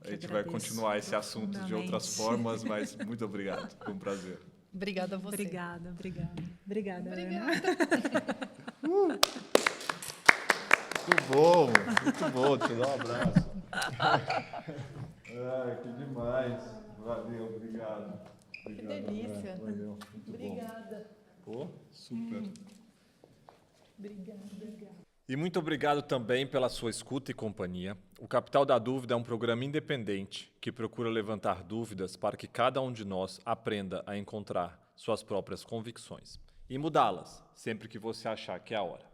A gente vai continuar esse assunto de outras formas, mas muito obrigado. Foi um prazer. Obrigada a você. Obrigada. Obrigada. Muito bom. Te dar um abraço. Que demais. Valeu, obrigado. Que delícia. Valeu, muito Obrigada. bom. Pô, super. Obrigada. E muito obrigado também pela sua escuta e companhia. O Capital da Dúvida é um programa independente que procura levantar dúvidas para que cada um de nós aprenda a encontrar suas próprias convicções e mudá-las sempre que você achar que é a hora.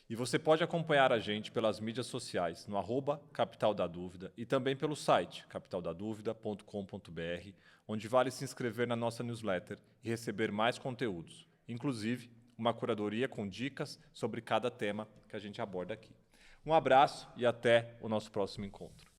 E você pode acompanhar a gente pelas mídias sociais no @Capital da Dúvida e também pelo site capitaldaduvida.com.br, onde vale se inscrever na nossa newsletter e receber mais conteúdos, inclusive uma curadoria com dicas sobre cada tema que a gente aborda aqui. Um abraço e até o nosso próximo encontro.